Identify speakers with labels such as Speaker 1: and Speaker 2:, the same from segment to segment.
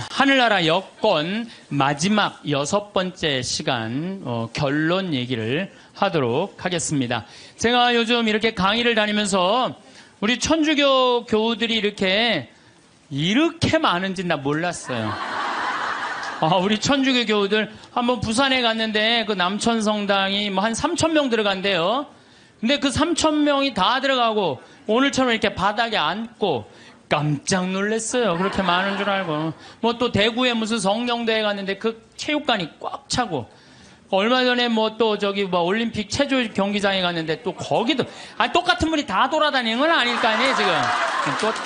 Speaker 1: 하늘나라 여권 마지막 6번째 시간 결론 얘기를 하도록 하겠습니다. 제가 요즘 이렇게 강의를 다니면서 우리 천주교 교우들이 이렇게 많은지 나 몰랐어요. 우리 천주교 교우들 한번 부산에 갔는데 그 남천성당이 뭐 한 3,000명 들어간대요. 근데 그 3,000명이 다 들어가고 오늘처럼 이렇게 바닥에 앉고 깜짝 놀랐어요. 그렇게 많은 줄 알고. 뭐 또 대구에 무슨 성령대회 갔는데 그 체육관이 꽉 차고, 얼마 전에 뭐 또 저기 뭐 올림픽 체조 경기장에 갔는데 또 거기도 똑같은 분이 다 돌아다니는 건 아닐 거 아니에요, 지금.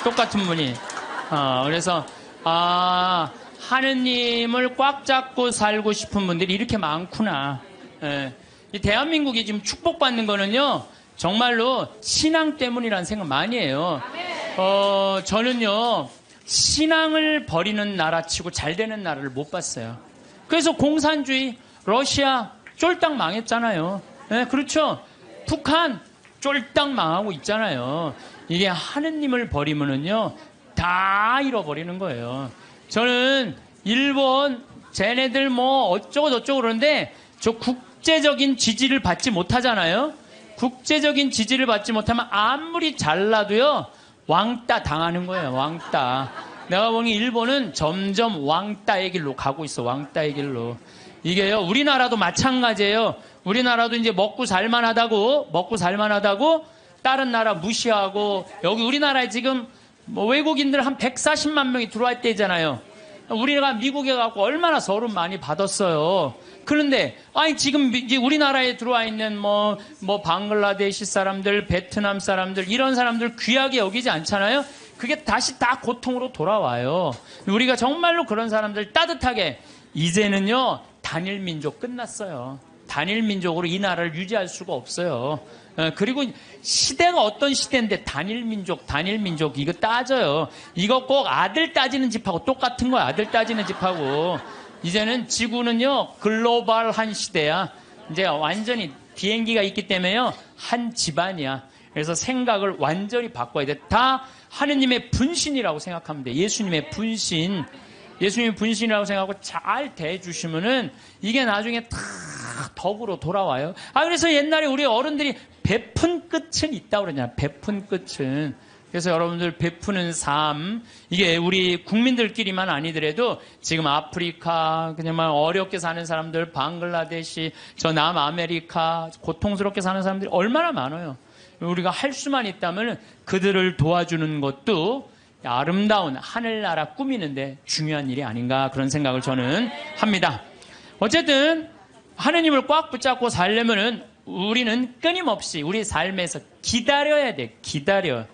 Speaker 1: 똑같은 분이. 그래서 하느님을 꽉 잡고 살고 싶은 분들이 이렇게 많구나. 예. 이 대한민국이 지금 축복받는 거는요, 정말로 신앙 때문이라는 생각 많이 해요. 저는요, 신앙을 버리는 나라치고 잘 되는 나라를 못 봤어요. 그래서 공산주의, 러시아 쫄딱 망했잖아요. 네, 그렇죠. 북한 쫄딱 망하고 있잖아요. 이게 하느님을 버리면은요, 다 잃어버리는 거예요. 저는 일본 쟤네들 뭐 어쩌고 저쩌고 그러는데 저 국제적인 지지를 받지 못하잖아요. 국제적인 지지를 받지 못하면 아무리 잘나도요, 왕따 당하는 거예요. 왕따. 내가 보니 일본은 점점 왕따의 길로 가고 있어. 왕따의 길로. 이게요, 우리나라도 마찬가지예요. 우리나라도 이제 먹고 살만하다고 다른 나라 무시하고, 여기 우리나라에 지금 뭐 외국인들 한 140만 명이 들어올 때잖아요. 우리가 미국에 가고 얼마나 서름 많이 받았어요. 그런데 지금 이제 우리나라에 들어와 있는 뭐 방글라데시 사람들, 베트남 사람들, 이런 사람들 귀하게 여기지 않잖아요. 그게 다시 다 고통으로 돌아와요. 우리가 정말로 그런 사람들 따뜻하게, 이제는요, 단일 민족 끝났어요. 단일 민족으로 이 나라를 유지할 수가 없어요. 그리고 시대가 어떤 시대인데 단일 민족 이거 따져요. 이거 꼭 아들 따지는 집하고 똑같은 거야. 아들 따지는 집하고. 이제는 지구는요, 글로벌한 시대야. 이제 완전히 비행기가 있기 때문에요, 한 집안이야. 그래서 생각을 완전히 바꿔야 돼. 다 하느님의 분신이라고 생각하면 돼. 예수님의 분신. 예수님의 분신이라고 생각하고 잘 대해주시면은 이게 나중에 다 덕으로 돌아와요. 그래서 옛날에 우리 어른들이 베푼 끝은 있다고 그러잖아요. 베푼 끝은. 그래서 여러분들 베푸는 삶, 이게 우리 국민들끼리만 아니더라도 지금 아프리카, 그냥 어렵게 사는 사람들, 방글라데시, 저 남아메리카, 고통스럽게 사는 사람들이 얼마나 많아요. 우리가 할 수만 있다면 그들을 도와주는 것도 아름다운 하늘나라 꾸미는데 중요한 일이 아닌가, 그런 생각을 저는 합니다. 어쨌든 하느님을 꽉 붙잡고 살려면은 우리는 끊임없이 우리 삶에서 기다려야 돼. 기다려.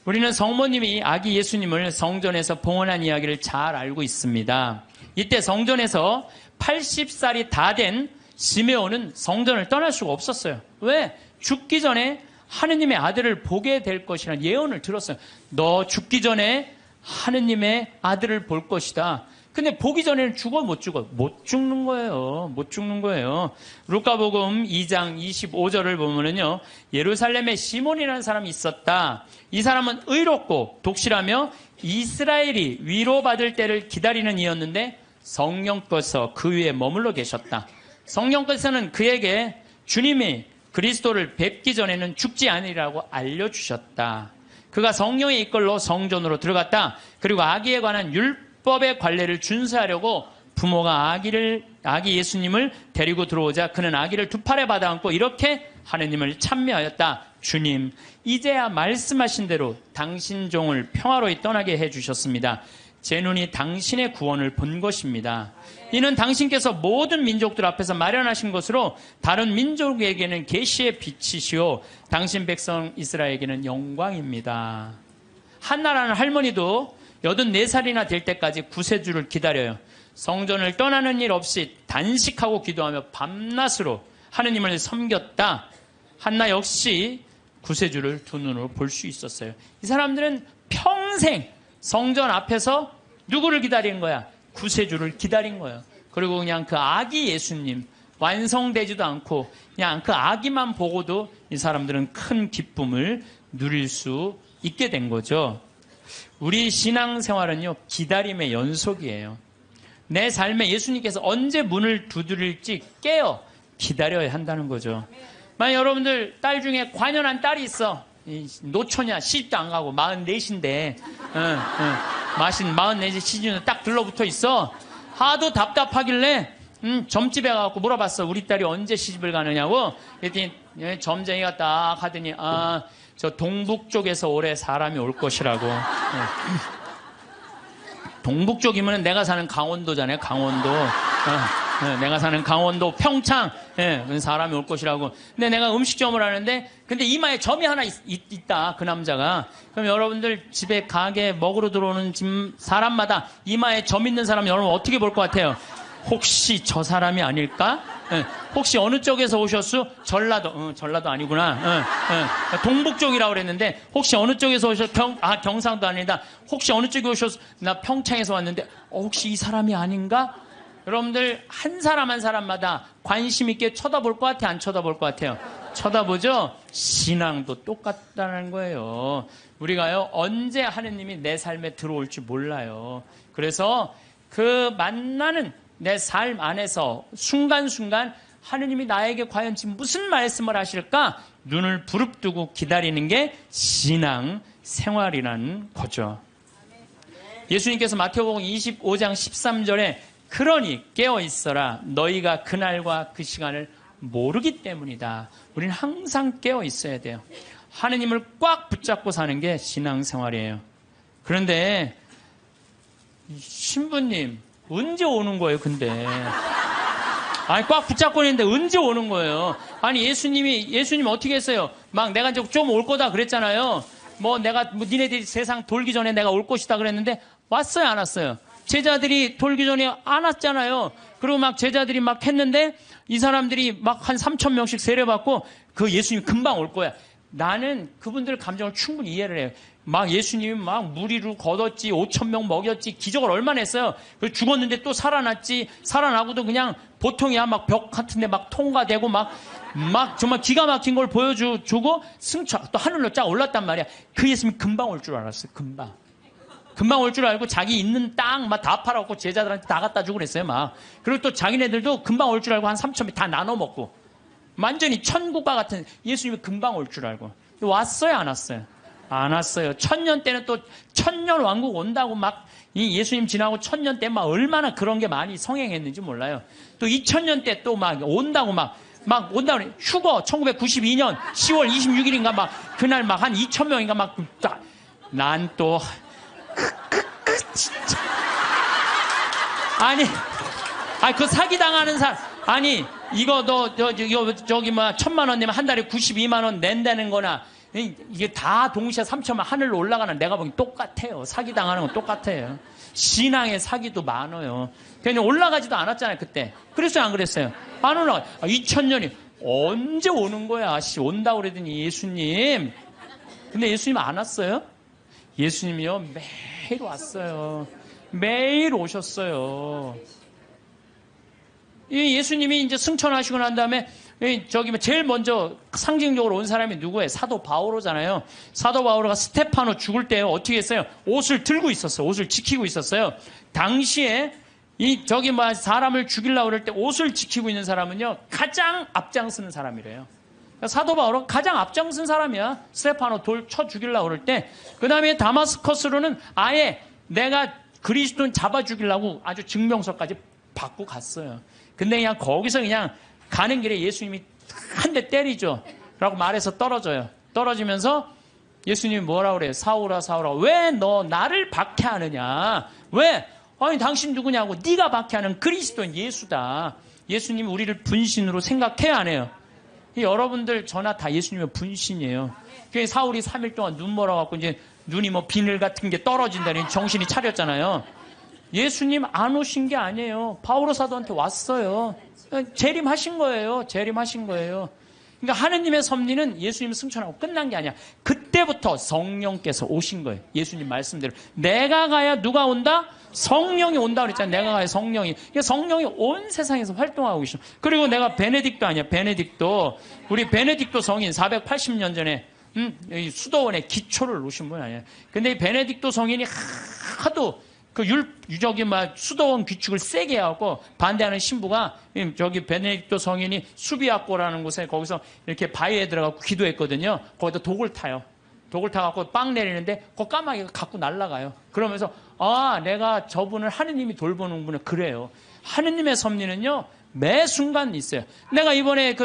Speaker 1: 우리는 성모님이 아기 예수님을 성전에서 봉헌한 이야기를 잘 알고 있습니다. 이때 성전에서 80살이 다 된 시메온은 성전을 떠날 수가 없었어요. 왜? 죽기 전에 하느님의 아들을 보게 될 것이라는 예언을 들었어요. 너 죽기 전에 하느님의 아들을 볼 것이다. 근데 보기 전에는 죽어 못 죽어? 못 죽는 거예요. 못 죽는 거예요. 루카복음 2장 25절을 보면은요, 예루살렘에 시몬이라는 사람이 있었다. 이 사람은 의롭고 독실하며 이스라엘이 위로받을 때를 기다리는 이였는데 성령께서 그 위에 머물러 계셨다. 성령께서는 그에게 주님이 그리스도를 뵙기 전에는 죽지 않으리라고 알려주셨다. 그가 성령의 이끌로 성전으로 들어갔다. 그리고 아기에 관한 율법의 관례를 준수하려고 부모가 아기 예수님을 데리고 들어오자 그는 아기를 두 팔에 받아안고 이렇게 하느님을 찬미하였다. 주님, 이제야 말씀하신 대로 당신 종을 평화로이 떠나게 해주셨습니다. 제 눈이 당신의 구원을 본 것입니다. 이는 당신께서 모든 민족들 앞에서 마련하신 것으로 다른 민족에게는 계시의 빛이시오, 당신 백성 이스라엘에게는 영광입니다. 한나라는 할머니도 84살이나 될 때까지 구세주를 기다려요. 성전을 떠나는 일 없이 단식하고 기도하며 밤낮으로 하느님을 섬겼다. 한나 역시 구세주를 두 눈으로 볼 수 있었어요. 이 사람들은 평생 성전 앞에서 누구를 기다린 거야? 구세주를 기다린 거예요. 그리고 그냥 그 아기 예수님, 완성되지도 않고 그냥 그 아기만 보고도 이 사람들은 큰 기쁨을 누릴 수 있게 된 거죠. 우리 신앙생활은요, 기다림의 연속이에요. 내 삶에 예수님께서 언제 문을 두드릴지 깨어 기다려야 한다는 거죠. 만약 여러분들 딸 중에 관연한 딸이 있어. 노처냐, 시집도 안 가고 44인데 44 시즌에 딱 들러붙어 있어. 하도 답답하길래 점집에 가서 물어봤어. 우리 딸이 언제 시집을 가느냐고. 그랬더니 점쟁이가 딱 하더니 저 동북 쪽에서 올해 사람이 올 것이라고. 동북 쪽이면 내가 사는 강원도잖아요. 강원도. 내가 사는 강원도 평창. 사람이 올 것이라고. 근데 내가 음식점을 하는데 근데 이마에 점이 하나 있다. 그 남자가. 그럼 여러분들 집에 가게 먹으러 들어오는 집 사람마다 이마에 점 있는 사람 여러분 어떻게 볼 것 같아요? 혹시 저 사람이 아닐까? 혹시 어느 쪽에서 오셨어? 전라도 아니구나. 동북 쪽이라고 그랬는데 혹시 어느 쪽에서 오셨어? 경상도 아니다. 혹시 어느 쪽에 오셨어? 나 평창에서 왔는데 혹시 이 사람이 아닌가? 여러분들 한 사람 한 사람마다 관심 있게 쳐다볼 것 같아요? 안 쳐다볼 것 같아요? 쳐다보죠? 신앙도 똑같다는 거예요. 우리가요 언제 하느님이 내 삶에 들어올지 몰라요. 그래서 그 만나는 내 삶 안에서 순간순간 하느님이 나에게 과연 지금 무슨 말씀을 하실까? 눈을 부릅뜨고 기다리는 게 신앙 생활이라는 거죠. 예수님께서 마태복음 25장 13절에 그러니 깨어있어라. 너희가 그날과 그 시간을 모르기 때문이다. 우리는 항상 깨어있어야 돼요. 하느님을 꽉 붙잡고 사는 게 신앙생활이에요. 그런데 신부님 언제 오는 거예요 근데? 아니 꽉 붙잡고 있는데 언제 오는 거예요? 아니 예수님이 어떻게 했어요? 막 내가 이제 좀 올 거다 그랬잖아요. 니네들이 세상 돌기 전에 내가 올 것이다 그랬는데 왔어요 안 왔어요? 제자들이 돌기 전에 안 왔잖아요. 그리고 막 제자들이 막 했는데 이 사람들이 막 한 3,000명씩 세례받고 그 예수님 금방 올 거야. 나는 그분들 감정을 충분히 이해를 해요. 막 예수님이 막 무리로 걷었지, 5,000명 먹였지, 기적을 얼마나 했어요. 그래서 죽었는데 또 살아났지, 살아나고도 그냥 보통이야. 막 벽 같은데 막 통과되고 막 정말 기가 막힌 걸 보여주고 또 하늘로 쫙 올랐단 말이야. 그 예수님이 금방 올 줄 알았어요. 금방 올 줄 알고 자기 있는 땅 막 다 팔아갖고 제자들한테 다 갖다 주고 그랬어요. 막. 그리고 또 자기네들도 금방 올 줄 알고 한 3,000명 다 나눠 먹고. 완전히 천국과 같은 예수님이 금방 올 줄 알고. 왔어요, 안 왔어요? 안 왔어요. 1000년 때는 또 1000년 왕국 온다고 막 이 예수님 지나고 1000년 때 막 얼마나 그런 게 많이 성행했는지 몰라요. 또 2000년 때 또 막 온다고 막 온다고 휴거 1992년 10월 26일인가 막 그날 막 한 2000명인가 막 난 또 진짜 아니 그 사기 당하는 사람 아니 이거 저기 1,000만 원 내면 한 달에 92만 원 낸다는 거나 이게 다 동시에 3천만 하늘로 올라가는 내가 보기 똑같아요. 사기 당하는 건 똑같아요. 신앙의 사기도 많아요. 그냥 올라가지도 않았잖아요 그때. 그랬어요 안 그랬어요? 안 올라가. 2000년이 언제 오는 거야? 온다고 그러더니 예수님. 근데 예수님 안 왔어요? 예수님이요 매일 왔어요. 매일 오셨어요. 이 예수님이 이제 승천하시고 난 다음에 제일 먼저 상징적으로 온 사람이 누구예요? 사도 바오로잖아요. 사도 바오로가 스테파노 죽을 때 어떻게 했어요? 옷을 들고 있었어요. 옷을 지키고 있었어요. 당시에 사람을 죽이려고 그럴 때 옷을 지키고 있는 사람은요 가장 앞장서는 사람이래요. 사도 바오로 가장 앞장선 사람이야. 스테파노 돌 쳐 죽이려고 그럴 때. 그 다음에 다마스커스로는 아예 내가 그리스도인 잡아 죽이려고 아주 증명서까지 받고 갔어요. 근데 그냥 거기서 그냥 가는 길에 예수님이 한 대 때리죠. 라고 말해서 떨어져요. 떨어지면서 예수님이 뭐라고 그래요? 사울아 사울아 왜 너 나를 박해하느냐? 왜? 아니 당신 누구냐고. 네가 박해하는 그리스도인 예수다. 예수님이 우리를 분신으로 생각해야 안 해요? 여러분들 저나 다 예수님의 분신이에요. 그게 사울이 3일 동안 눈 멀어갖고 이제 눈이 비늘 같은 게 떨어진다니 정신이 차렸잖아요. 예수님 안 오신 게 아니에요. 바오로 사도한테 왔어요. 재림하신 거예요. 재림하신 거예요. 그러니까 하느님의 섭리는 예수님 승천하고 끝난 게 아니야. 그때부터 성령께서 오신 거예요. 예수님 말씀대로. 내가 가야 누가 온다? 성령이 온다 그랬잖아요. 내가 가야 성령이. 그러니까 성령이 온 세상에서 활동하고 계시죠. 그리고 내가 베네딕토 아니야. 베네딕토. 우리 베네딕토 성인 480년 전에 이 수도원의 기초를 놓으신 분 아니에요. 근데 이 베네딕토 성인이 하도 그 수도원 규칙을 세게 하고 반대하는 신부가 저기 베네딕토 성인이 수비학고라는 곳에 거기서 이렇게 바위에 들어가고 기도했거든요. 거기다 독을 타요. 독을 타갖고 빵 내리는데 그 까마귀가 갖고 날아가요. 그러면서 내가 저분을 하느님이 돌보는구나. 그래요. 하느님의 섭리는요 매 순간 있어요. 내가 이번에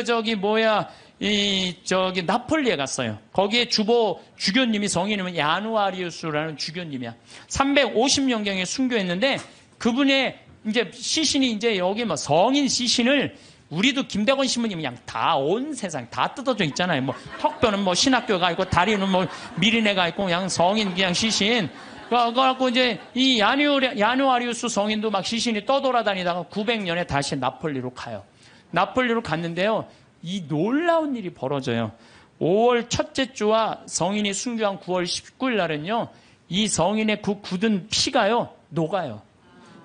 Speaker 1: 나폴리에 갔어요. 거기에 주교님이 성인이면 야누아리우스라는 주교님이야. 350년경에 순교했는데 그분의 이제 시신이 이제 여기 뭐 성인 시신을 우리도 김대건 신부님 그냥 다 온 세상 다 뜯어져 있잖아요. 뭐 턱뼈는 뭐 신학교가 있고 다리는 뭐 미리네가 있고 그냥 성인 그냥 시신. 그래갖고 이제 이 야누아리우스 성인도 막 시신이 떠돌아다니다가 900년에 다시 나폴리로 가요. 나폴리로 갔는데요. 이 놀라운 일이 벌어져요. 5월 첫째 주와 성인이 순교한 9월 19일 날은요. 이 성인의 그 굳은 피가요. 녹아요.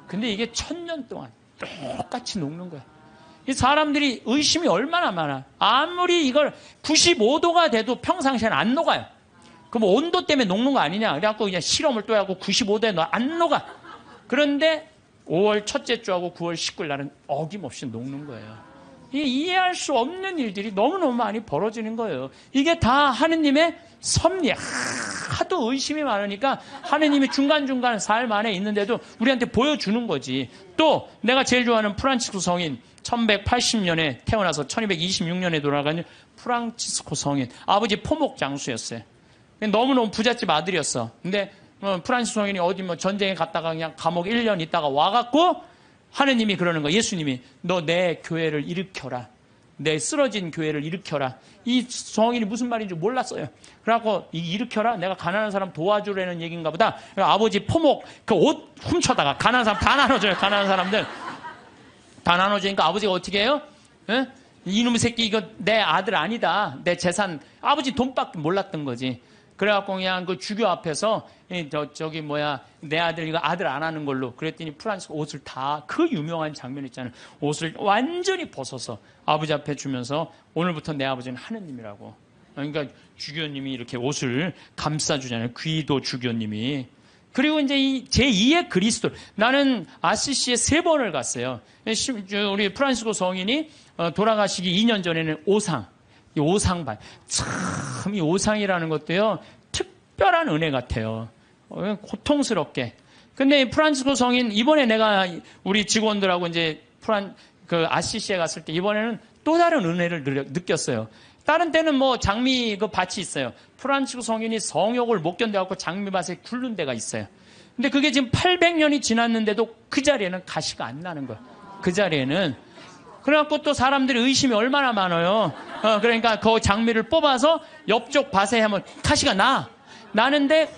Speaker 1: 근데 이게 1000년 동안 똑같이 녹는 거예요. 이 사람들이 의심이 얼마나 많아. 아무리 이걸 95도가 돼도 평상시에는 안 녹아요. 그럼 온도 때문에 녹는 거 아니냐. 그래갖고 그냥 실험을 또 하고 95도에 안 녹아. 그런데 5월 첫째 주하고 9월 19일 날은 어김없이 녹는 거예요. 이해할 수 없는 일들이 너무너무 많이 벌어지는 거예요. 이게 다 하느님의 섭리. 하도 의심이 많으니까 하느님이 중간중간 삶 안에 있는데도 우리한테 보여주는 거지. 또 내가 제일 좋아하는 프란치스코 성인 1180년에 태어나서 1226년에 돌아간 프란치스코 성인. 아버지 포목 장수였어요. 너무너무 부잣집 아들이었어. 근데 프란치스코 성인이 어디 뭐 전쟁에 갔다가 그냥 감옥 1년 있다가 와갖고 하느님이 그러는 거야. 예수님이 너 내 교회를 일으켜라. 내 쓰러진 교회를 일으켜라. 이 성인이 무슨 말인지 몰랐어요. 그래갖고 일으켜라. 내가 가난한 사람 도와주라는 얘기인가 보다. 아버지 포목 그 옷 훔쳐다가 가난한 사람 다 나눠줘요. 가난한 사람들 다 나눠주니까 아버지가 어떻게 해요? 에? 이놈의 새끼 이거 내 아들 아니다. 내 재산 아버지 돈밖에 몰랐던 거지. 그래갖고 그냥 그 주교 앞에서 내 아들 이거 아들 안 하는 걸로 그랬더니 프란치스코 옷을 다 그 유명한 장면 있잖아요. 옷을 완전히 벗어서 아버지 앞에 주면서 오늘부터 내 아버지는 하느님이라고. 그러니까 주교님이 이렇게 옷을 감싸주잖아요. 귀도 주교님이. 그리고 이제 이 제2의 그리스도. 나는 아시시에 3번을 갔어요. 우리 프란치스코 성인이 돌아가시기 2년 전에는 이 오상반. 참, 이 오상이라는 것도요, 특별한 은혜 같아요. 고통스럽게. 근데 이 프란치스코 성인, 이번에 내가 우리 직원들하고 이제 아시시에 갔을 때 이번에는 또 다른 은혜를 느꼈어요. 다른 때는 뭐 장미 그 밭이 있어요. 프란치스코 성인이 성욕을 못 견뎌갖고 장미밭에 굴른 데가 있어요. 근데 그게 지금 800년이 지났는데도 그 자리에는 가시가 안 나는 거예요. 그 자리에는. 그래갖고 또 사람들이 의심이 얼마나 많아요. 그러니까 그 장미를 뽑아서 옆쪽 밭에 하면 가시가 나는데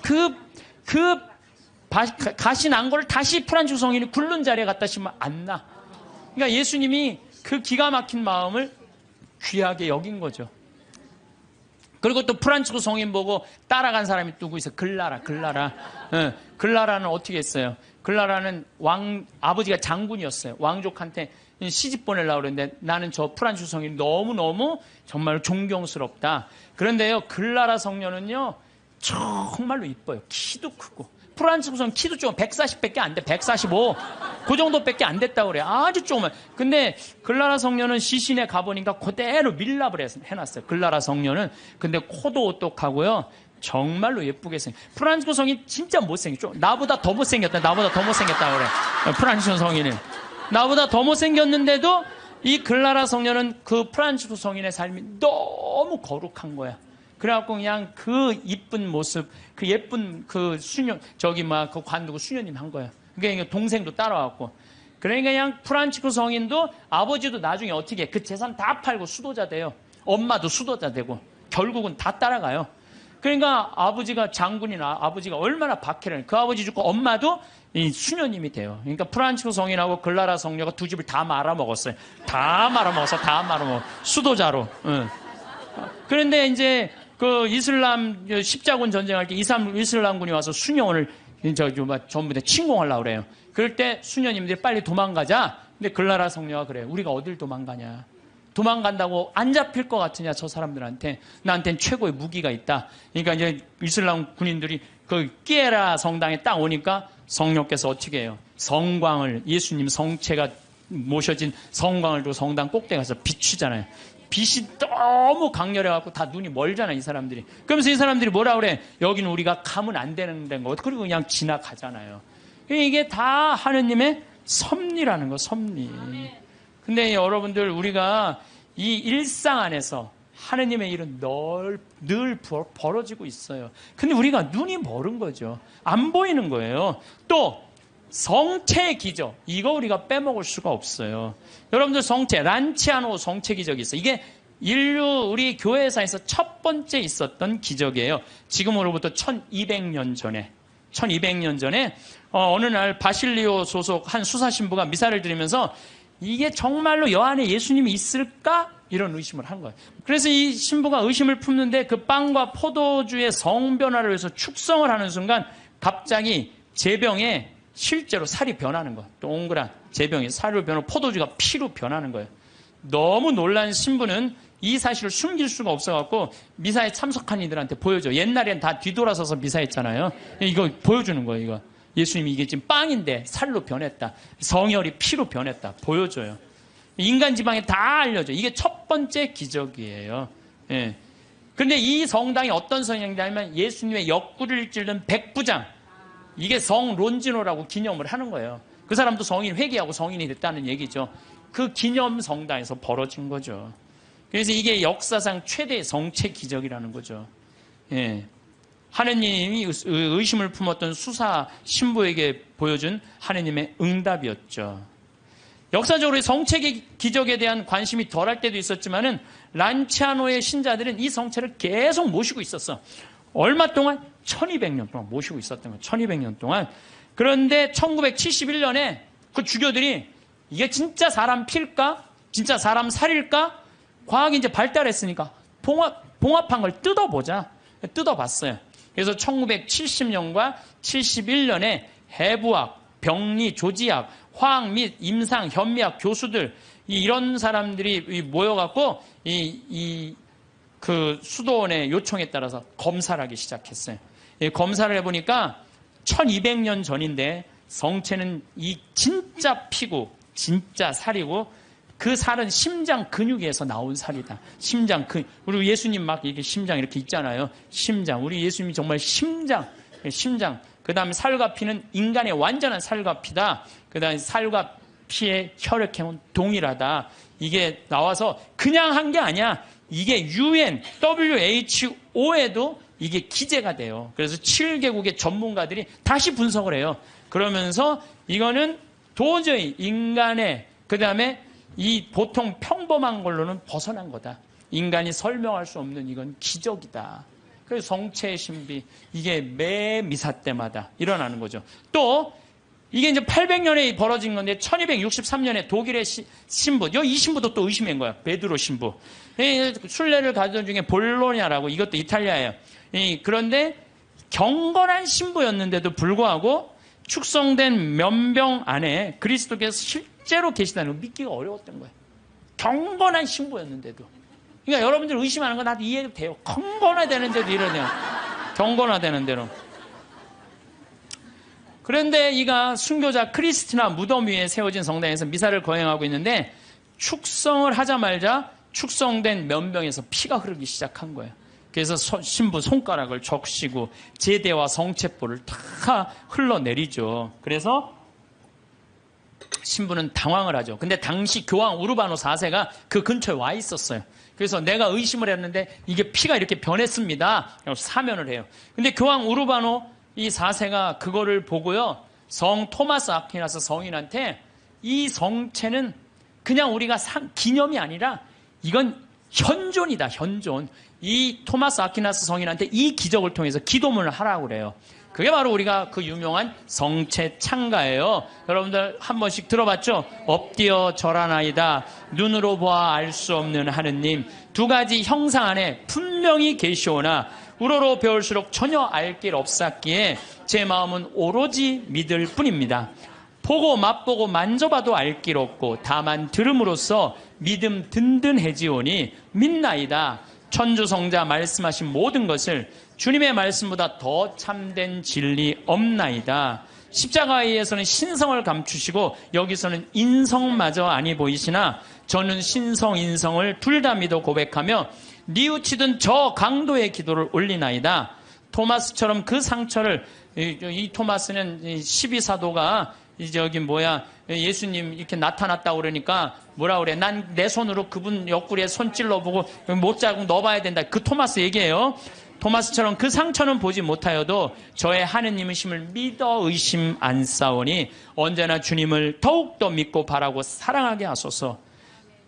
Speaker 1: 가시 난 거를 다시 프란치스코 성인이 굴른 자리에 갖다 심으면 안 나. 그러니까 예수님이 그 기가 막힌 마음을 귀하게 여긴 거죠. 그리고 또 프란치스코 성인 보고 따라간 사람이 누구 있어요? 글라라. 글라라는 어떻게 했어요? 글라라는 아버지가 장군이었어요. 왕족한테 시집 보내려고 그랬는데 나는 저 프란치스코 성인이 너무너무 정말 존경스럽다. 그런데요, 글라라 성녀는요, 정말로 이뻐요. 키도 크고. 프란치스코 성인 키도 좀 140밖에 안 돼. 145. 그 정도밖에 안 됐다고 그래요. 아주 조그만. 근데 글라라 성녀는 시신에 가보니까 그대로 밀랍을 해놨어요. 글라라 성녀는. 근데 코도 오똑하고요. 정말로 예쁘게 프란치스코 성인 진짜 못생겼죠. 나보다 더 못생겼다 그래. 프란치스코 성인은. 나보다 더 못생겼는데도 이 글라라 성녀는 그 프란치스코 성인의 삶이 너무 거룩한 거야. 그래갖고 그냥 그 이쁜 모습, 그 예쁜 그 수녀, 그 관두고 수녀님 한 거야. 그러니까 동생도 따라왔고. 그러니까 그냥 프란치스코 성인도 아버지도 나중에 어떻게 해? 그 재산 다 팔고 수도자 돼요. 엄마도 수도자 되고. 결국은 다 따라가요. 그러니까 아버지가 장군이나 아버지가 얼마나 박해를, 그 아버지 죽고 엄마도 이 수녀님이 돼요. 그러니까 프란치스코 성인하고 글라라 성녀가 두 집을 다 말아먹었어요. 다 말아먹었어. 수도자로. 응. 그런데 이제 그 이슬람 십자군 전쟁할 때 이슬람군이 와서 수녀원을 전부 다 침공하려고 그래요. 그럴 때 수녀님들이 빨리 도망가자. 근데 글라라 성녀가 그래요. 우리가 어딜 도망가냐. 도망간다고 안 잡힐 것 같으냐, 저 사람들한테. 나한테는 최고의 무기가 있다. 그러니까 이제 이슬람 군인들이 그 끼에라 성당에 딱 오니까 성령께서 어떻게 해요? 성광을, 예수님 성체가 모셔진 성광을 두고 성당 꼭대기 가서 비추잖아요. 빛이 너무 강렬해갖고 다 눈이 멀잖아요, 이 사람들이. 그러면서 이 사람들이 뭐라 그래? 여기는 우리가 가면 안 되는 데인 거. 그리고 그냥 지나가잖아요. 이게 다 하느님의 섭리라는 거, 섭리. 근데 여러분들, 우리가 이 일상 안에서 하느님의 일은 늘 벌어지고 있어요. 근데 우리가 눈이 멀은 거죠. 안 보이는 거예요. 또 성체 기적, 이거 우리가 빼먹을 수가 없어요. 여러분들, 성체, 란치아노 성체 기적이 있어요. 이게 인류 우리 교회사에서 첫 번째 있었던 기적이에요. 지금으로부터 1200년 전에 어느 날 바실리오 소속 한 수사신부가 미사를 드리면서 이게 정말로 여 안에 예수님이 있을까? 이런 의심을 한 거예요. 그래서 이 신부가 의심을 품는데 그 빵과 포도주의 성변화를 위해서 축성을 하는 순간 갑자기 제병에 실제로 살이 변하는 거예요. 동그란 제병이 살로 변하고 포도주가 피로 변하는 거예요. 너무 놀란 신부는 이 사실을 숨길 수가 없어갖고 미사에 참석한 이들한테 보여줘. 옛날엔 다 뒤돌아서서 미사했잖아요. 이거 보여주는 거예요. 이거 예수님이 이게 지금 빵인데 살로 변했다. 성혈이 피로 변했다. 보여줘요. 인간 지방에 다 알려줘. 이게 첫 번째 기적이에요. 예. 근데 이 성당이 어떤 성당이냐면 예수님의 옆구리를 찔른 백부장. 이게 성론지노라고 기념을 하는 거예요. 그 사람도 성인 회개하고 성인이 됐다는 얘기죠. 그 기념 성당에서 벌어진 거죠. 그래서 이게 역사상 최대의 성체 기적이라는 거죠. 예. 하느님이 의심을 품었던 수사 신부에게 보여준 하느님의 응답이었죠. 역사적으로 성체 기적에 대한 관심이 덜할 때도 있었지만은 란치아노의 신자들은 이 성체를 계속 모시고 있었어. 얼마 동안? 1200년 동안 모시고 있었던 거예요. 1200년 동안. 그런데 1971년에 그 주교들이 이게 진짜 사람 필까? 진짜 사람 살일까? 과학이 이제 발달했으니까 봉합한 걸 뜯어보자. 뜯어봤어요. 그래서 1970년과 71년에 해부학, 병리, 조지학, 화학 및 임상, 현미학 교수들 이런 사람들이 모여갖고 그 수도원의 요청에 따라서 검사를 하기 시작했어요. 검사를 해보니까 1200년 전인데 성체는 이 진짜 피고 진짜 살이고 그 살은 심장 근육에서 나온 살이다. 심장 근육. 우리 예수님 막 이렇게 심장 이렇게 있잖아요. 심장. 우리 예수님이 정말 심장. 그 다음에 살과 피는 인간의 완전한 살과 피다. 그 다음에 살과 피의 혈액형은 동일하다. 이게 나와서 그냥 한 게 아니야. 이게 UN, WHO에도 이게 기재가 돼요. 그래서 7개국의 전문가들이 다시 분석을 해요. 그러면서 이거는 도저히 인간의 그 다음에 이 보통 평범한 걸로는 벗어난 거다. 인간이 설명할 수 없는 이건 기적이다. 그래서 성체의 신비, 이게 매 미사 때마다 일어나는 거죠. 또 이게 이제 800년에 벌어진 건데 1263년에 독일의 신부, 이 신부도 또 의심한 거야. 베드로 신부. 순례를 가던 중에 볼로냐라고, 이것도 이탈리아예요. 그런데 경건한 신부였는데도 불구하고 축성된 면병 안에 그리스도께서 실제로 계시다는 걸 믿기가 어려웠던 거예요. 경건한 신부였는데도. 그러니까 여러분들 의심하는 거 나도 이해도 돼요. 경건화되는데도 이러네요. 경건화되는 대로. 그런데 이가 순교자 크리스티나 무덤 위에 세워진 성당에서 미사를 거행하고 있는데 축성을 하자마자 축성된 면병에서 피가 흐르기 시작한 거예요. 그래서 신부 손가락을 적시고 제대와 성체포를 다 흘러내리죠. 그래서 신부는 당황을 하죠. 근데 당시 교황 우르바노 4세가 그 근처에 와 있었어요. 그래서 내가 의심을 했는데 이게 피가 이렇게 변했습니다. 사면을 해요. 근데 교황 우르바노 이 4세가 그거를 보고요. 성 토마스 아퀴나스 성인한테 이 성체는 그냥 우리가 기념이 아니라 이건 현존이다, 현존. 이 토마스 아퀴나스 성인한테 이 기적을 통해서 기도문을 하라고 그래요. 그게 바로 우리가 그 유명한 성체 창가예요. 여러분들 한 번씩 들어봤죠? 엎드려 절하나이다. 눈으로 보아 알 수 없는 하느님. 두 가지 형상 안에 분명히 계시오나 우러러 배울수록 전혀 알 길 없었기에 제 마음은 오로지 믿을 뿐입니다. 보고 맛보고 만져봐도 알 길 없고 다만 들음으로써 믿음 든든해지오니 믿나이다. 천주성자 말씀하신 모든 것을 주님의 말씀보다 더 참된 진리 없나이다. 십자가에서는 신성을 감추시고 여기서는 인성마저 아니 보이시나 저는 신성 인성을 둘 다 믿어 고백하며 뉘우치던 저 강도의 기도를 올리나이다. 토마스처럼 그 상처를 이 토마스는 12사도가 이제 여기 예수님 이렇게 나타났다고 그러니까 뭐라 그래? 난 내 손으로 그분 옆구리에 손 찔러보고 못자국 넣어봐야 된다. 그 토마스 얘기예요. 토마스처럼 그 상처는 보지 못하여도 저의 하느님이심을 믿어 의심 안 싸우니 언제나 주님을 더욱더 믿고 바라고 사랑하게 하소서.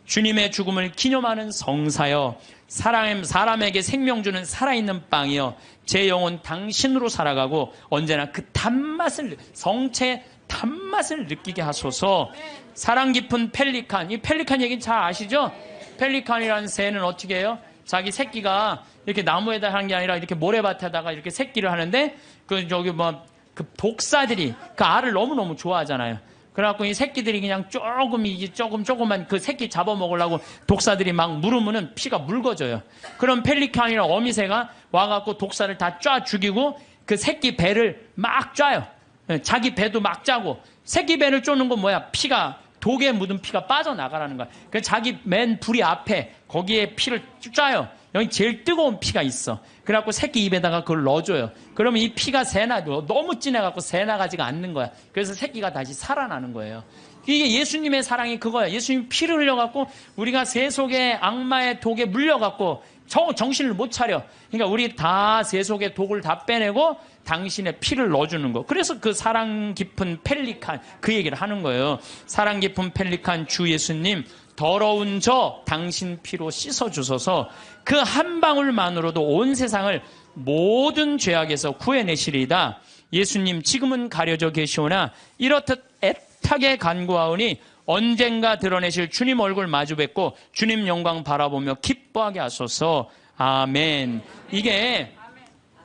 Speaker 1: 주님의 죽음을 기념하는 성사여, 사람에게 생명 주는 살아있는 빵이여, 제 영혼 당신으로 살아가고 언제나 그 단맛을, 성체의 단맛을 느끼게 하소서. 사랑 깊은 펠리칸, 이 펠리칸 얘기는 잘 아시죠? 펠리칸이라는 새는 어떻게 해요? 자기 새끼가 이렇게 나무에다 하는 게 아니라 이렇게 모래밭에다가 이렇게 새끼를 하는데 그 독사들이 그 알을 너무너무 좋아하잖아요. 그래갖고 이 새끼들이 그냥 조금만 그 새끼 잡아먹으려고 독사들이 막 물으면은 피가 묽어져요. 그럼 펠리칸이나 어미새가 와갖고 독사를 다 쫙 죽이고 그 새끼 배를 막 쪄요. 자기 배도 막 짜고, 새끼 배를 쪼는 건 뭐야? 독에 묻은 피가 빠져나가라는 거야. 그 자기 맨 부리 앞에 거기에 피를 짜요. 여기 제일 뜨거운 피가 있어. 그래갖고 새끼 입에다가 그걸 넣어줘요. 그러면 이 피가 너무 진해갖고 새나가지가 않는 거야. 그래서 새끼가 다시 살아나는 거예요. 이게 예수님의 사랑이 그거야. 예수님 피를 흘려갖고 우리가 새 속에 악마의 독에 물려갖고 정신을 못 차려. 그러니까 우리 다 새 속의 독을 다 빼내고 당신의 피를 넣어주는 거. 그래서 그 사랑 깊은 펠리칸 그 얘기를 하는 거예요. 사랑 깊은 펠리칸 주 예수님, 더러운 저 당신 피로 씻어주소서. 그 한 방울만으로도 온 세상을 모든 죄악에서 구해내시리이다. 예수님 지금은 가려져 계시오나 이렇듯 애타게 간구하오니 언젠가 드러내실 주님 얼굴 마주 뵙고 주님 영광 바라보며 기뻐하게 하소서. 아멘.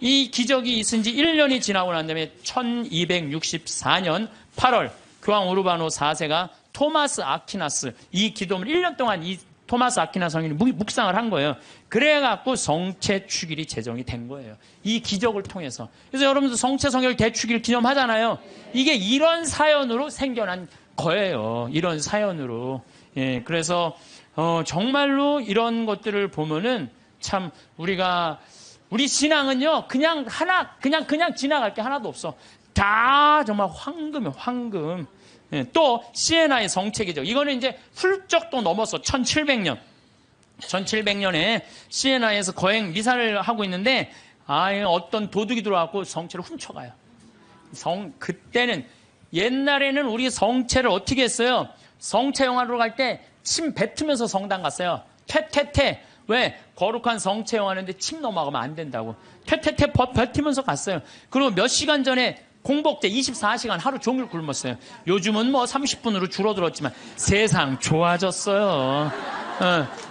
Speaker 1: 이 기적이 있은 지 1년이 지나고 난 다음에 1264년 8월 교황 우르바노 4세가 토마스 아퀴나스, 이 기도문 1년 동안 이 토마스 아퀴나스 성인이 묵상을 한 거예요. 그래갖고 성체 축일이 제정이 된 거예요. 이 기적을 통해서. 그래서 여러분들 성체 성결 대축일 기념하잖아요. 이게 이런 사연으로 생겨난 거예요. 이런 사연으로. 예, 그래서 정말로 이런 것들을 보면은 참 우리 신앙은요, 그냥 지나갈 게 하나도 없어. 다 정말 황금이에요, 황금. 예, 또 시에나의 성체기적, 이거는 이제 훌쩍 또 넘었어. 1700년에 시에나에서 거행 미사를 하고 있는데 어떤 도둑이 들어와서 성체를 훔쳐가요. 그때는 옛날에는 우리 성체를 어떻게 했어요? 성체 영화로 갈 때 침 뱉으면서 성당 갔어요. 퇴퇴퇴. 왜? 거룩한 성체 영화하는데 침 넘어가면 안 된다고. 퇴퇴퇴 뱉으면서 갔어요. 그리고 몇 시간 전에 공복제 24시간 하루 종일 굶었어요. 요즘은 30분으로 줄어들었지만 세상 좋아졌어요.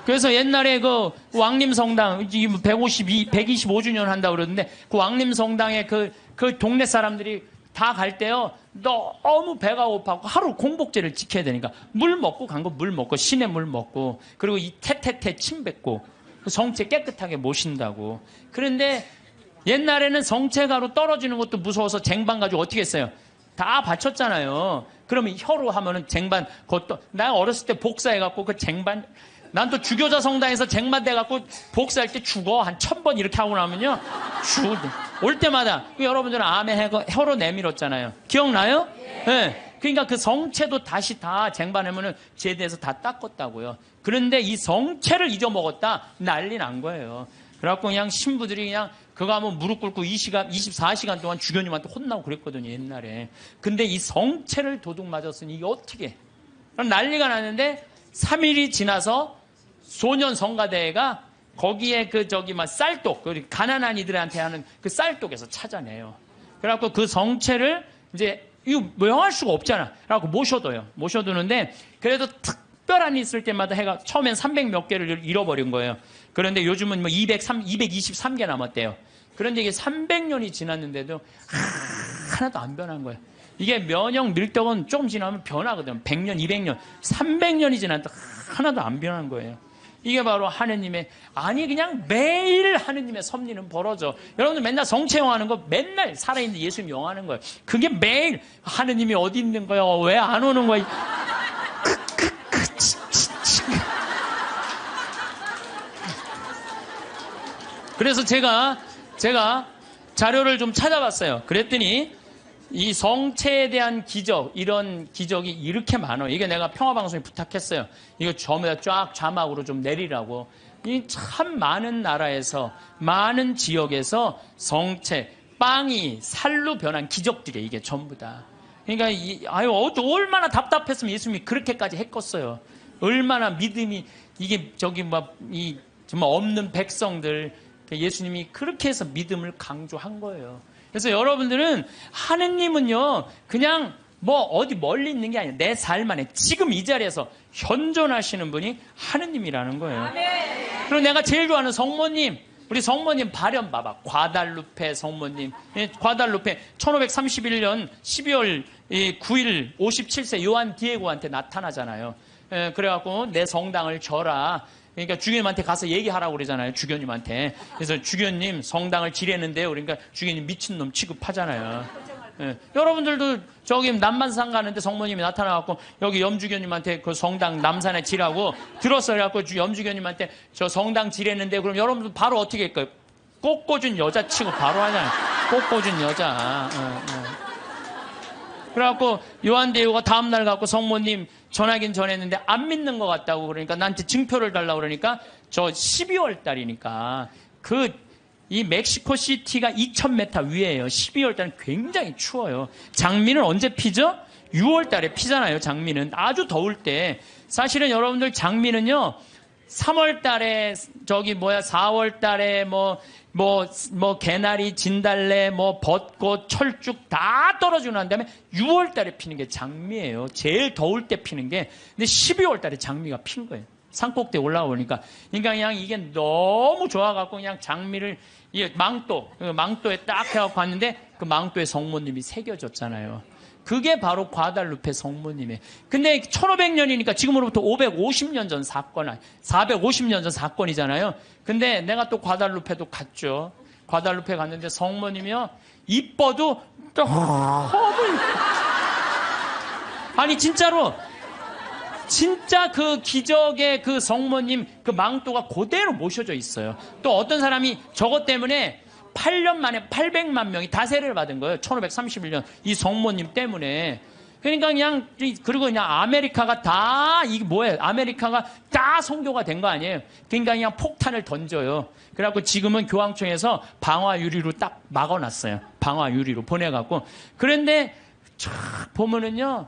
Speaker 1: 그래서 옛날에 그 왕림성당 125주년 한다고 그러는데 그 왕림성당에 그 동네 사람들이 다 갈 때요, 너무 배가 고파고 하루 공복제를 지켜야 되니까 물 먹고 간 거 물 먹고 시내 물 먹고 그리고 이 태태태 침 뱉고 성체 깨끗하게 모신다고. 그런데 옛날에는 성체가로 떨어지는 것도 무서워서 쟁반 가지고 어떻게 했어요? 다 바쳤잖아요. 그러면 혀로 하면은 쟁반, 그것도 나 어렸을 때 복사해갖고 그 쟁반, 난 또 주교자 성당에서 쟁반 돼갖고 복사할 때 죽어. 한 1000번 이렇게 하고 나면요. 올 때마다 여러분들은 아멘 혀로 내밀었잖아요. 기억나요? 네. 그러니까 그 성체도 다시 다 쟁반하면은 제대해서 다 닦았다고요. 그런데 이 성체를 잊어먹었다. 난리 난 거예요. 그래갖고 그냥 신부들이 그냥 그거 하면 무릎 꿇고 24시간 동안 주교님한테 혼나고 그랬거든요, 옛날에. 근데 이 성체를 도둑 맞았으니 이게 어떻게. 그럼 난리가 났는데 3일이 지나서 소년 성가대회가 거기에 쌀독, 가난한 이들한테 하는 그 쌀독에서 찾아내요. 그래갖고 그 성체를 이제, 이거 명할 수가 없잖아. 그래갖고 모셔두는데, 그래도 특별한 일 있을 때마다 처음엔 300 몇 개를 잃어버린 거예요. 그런데 요즘은 223개 남았대요. 그런데 이게 300년이 지났는데도 하나도 안 변한 거예요. 이게 면역 밀떡은 조금 지나면 변하거든. 100년, 200년, 300년이 지나도 하나도 안 변한 거예요. 이게 바로 하느님의, 아니 그냥 매일 하느님의 섭리는 벌어져. 여러분들 맨날 성체 영화하는 거 맨날 살아있는 예수님 영화하는 거예요. 그게 매일 하느님이 어디 있는 거야? 왜 안 오는 거야? 그래서 제가 자료를 좀 찾아봤어요. 그랬더니 이 성체에 대한 기적, 이런 기적이 이렇게 많아요. 이게 내가 평화방송에 부탁했어요. 이거 전부 다 쫙 자막으로 좀 내리라고. 이 참 많은 나라에서, 많은 지역에서 성체, 빵이 살로 변한 기적들이에요. 이게 전부 다. 그러니까 얼마나 답답했으면 예수님이 그렇게까지 했겠어요. 얼마나 믿음이, 이게 정말 없는 백성들, 예수님이 그렇게 해서 믿음을 강조한 거예요. 그래서 여러분들은 하느님은요, 그냥 뭐 어디 멀리 있는 게 아니에요. 내 삶 안에 지금 이 자리에서 현존하시는 분이 하느님이라는 거예요. 그리고 내가 제일 좋아하는 성모님, 우리 성모님 발현 봐봐. 과달루페 성모님. 과달루페 1531년 12월 9일 57세 요한 디에고한테 나타나잖아요. 그래갖고 내 성당을 져라. 그러니까 주교님한테 가서 얘기하라고 그러잖아요. 주교님한테. 그래서 주교님 성당을 지뢰는데요. 그러니까 주교님 미친놈 취급하잖아요. 여러분들도 저기 남만산 가는데 성모님이 나타나갖고 여기 염주교님한테 그 성당 남산에 지라고 들었어요. 그래갖고 염주교님한테 저 성당 지뢰는데 그럼 여러분들 바로 어떻게 할까요? 꽃꽂은 여자 치고 바로 하잖아요. 꽃꽂은 여자. 그래갖고 요한대유가 다음날 갖고 성모님 전하긴 전했는데 안 믿는 것 같다고 그러니까 나한테 증표를 달라고 그러니까 저 12월 달이니까 이 멕시코 시티가 2000m 위에요. 12월 달은 굉장히 추워요. 장미는 언제 피죠? 6월 달에 피잖아요. 장미는 아주 더울 때. 사실은 여러분들 장미는요 3월 달에 4월 달에 개나리, 진달래, 벚꽃, 철쭉 다 떨어지고 난 다음에 6월 달에 피는 게 장미예요. 제일 더울 때 피는 게. 근데 12월 달에 장미가 핀 거예요. 산꼭대에 올라오니까. 그러니까 그냥 이게 너무 좋아갖고 그냥 장미를, 망토에 딱 해갖고 갔는데 그 망토에 성모님이 새겨졌잖아요. 그게 바로 과달루페 성모님이에요. 근데 1500년이니까 지금으로부터 550년 전 사건, 450년 전 사건이잖아요. 근데 내가 또 과달루페도 갔죠. 과달루페 갔는데 성모님이요, 이뻐도 아니 진짜로 진짜 그 기적의 그 성모님 그 망토가 그대로 모셔져 있어요. 또 어떤 사람이 저것 때문에 8년 만에 800만 명이 다 세례를 받은 거예요. 1531년 이 성모님 때문에. 그러니까 그리고 그냥 아메리카가 다 이게 뭐예요? 아메리카가 다 선교가 된 거 아니에요? 그러니까 그냥 폭탄을 던져요. 그래갖고 지금은 교황청에서 방화 유리로 딱 막아놨어요. 방화 유리로 보내갖고. 그런데 쫙 보면은요,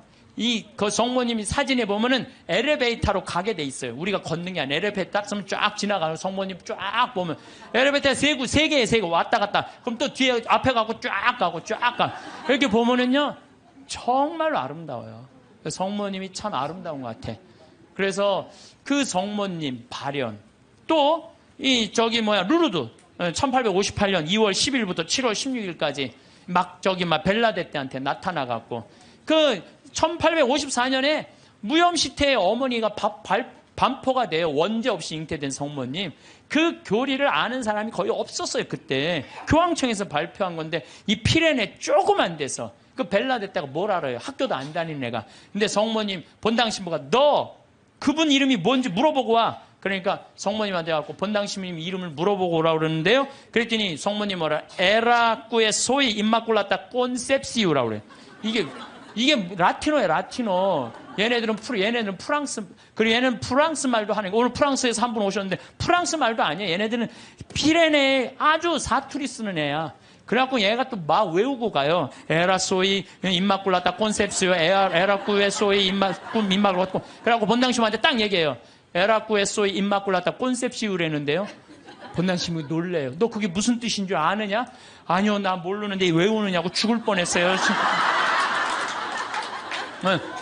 Speaker 1: 그 성모님이 사진에 보면은 엘리베이터로 가게 돼 있어요. 우리가 걷는 게 아니라 엘리베이터 딱 쓰면 쫙 지나가는 성모님 쫙 보면 엘리베이터 세 개에 왔다 갔다. 그럼 또 뒤에 앞에 가고 쫙 가. 이렇게 보면은요, 정말로 아름다워요. 성모님이 참 아름다운 것 같아. 그래서 그 성모님 발현. 또 루르드 1858년 2월 10일부터 7월 16일까지 막 벨라데떼한테 나타나갖고 1854년에 무염시태의 어머니가 반포가 돼요. 원죄 없이 잉태된 성모님. 그 교리를 아는 사람이 거의 없었어요. 그때 교황청에서 발표한 건데 이 피레네 조그만 데서 그 벨라데떼가 뭘 알아요? 학교도 안 다니는 애가. 근데 성모님 본당 신부가 너 그분 이름이 뭔지 물어보고 와. 그러니까 성모님한테 가고 본당 신부님 이름을 물어보고 오라고 그러는데요. 그랬더니 성모님 뭐라? 에라꾸에 소이 임마꿀라타 콘셉시우라고 그래요. 이게 라틴어예요, 라틴어. 얘네들은 프랑스, 그리고 얘는 프랑스 말도 하는 거. 오늘 프랑스에서 한 분 오셨는데 프랑스 말도 아니에요. 얘네들은 피레네에 아주 사투리 쓰는 애야. 그래갖고 얘가 또 막 외우고 가요. 에라소이 임마꿀라타 콘셉시오 에라꾸에소이 임마꿀라타. 그래갖고 본당신부한테 딱 얘기해요. 에라꾸에소이 임마꿀라타 콘셉시오라는데요. 본당신부 놀래요. 너 그게 무슨 뜻인 줄 아느냐? 아니요, 나 모르는데 외우느냐고 죽을 뻔했어요.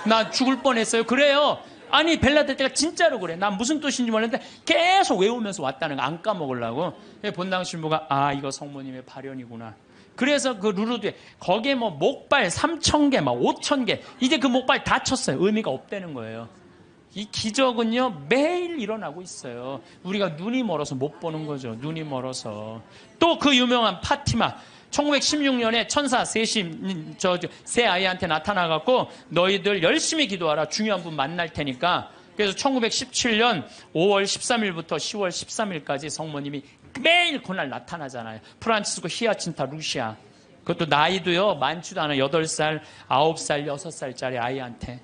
Speaker 1: 나 죽을 뻔했어요. 그래요. 아니 벨라데떼가 진짜로 그래. 난 무슨 뜻인지 몰랐는데 계속 외우면서 왔다는 거 안 까먹으려고. 본당 신부가 이거 성모님의 발현이구나. 그래서 그 루르드에 거기에 뭐 목발 3,000개, 막 5,000개, 이제 그 목발 다 쳤어요. 의미가 없다는 거예요. 이 기적은요 매일 일어나고 있어요. 우리가 눈이 멀어서 못 보는 거죠. 눈이 멀어서. 또 그 유명한 파티마, 1916년에 천사 셋이 세 아이한테 나타나갖고 너희들 열심히 기도하라. 중요한 분 만날 테니까. 그래서 1917년 5월 13일부터 10월 13일까지 성모님이 매일 그날 나타나잖아요. 프란치스코 히아친타 루시아. 그것도 나이도요 많지도 않아. 8살, 9살, 6살짜리 아이한테.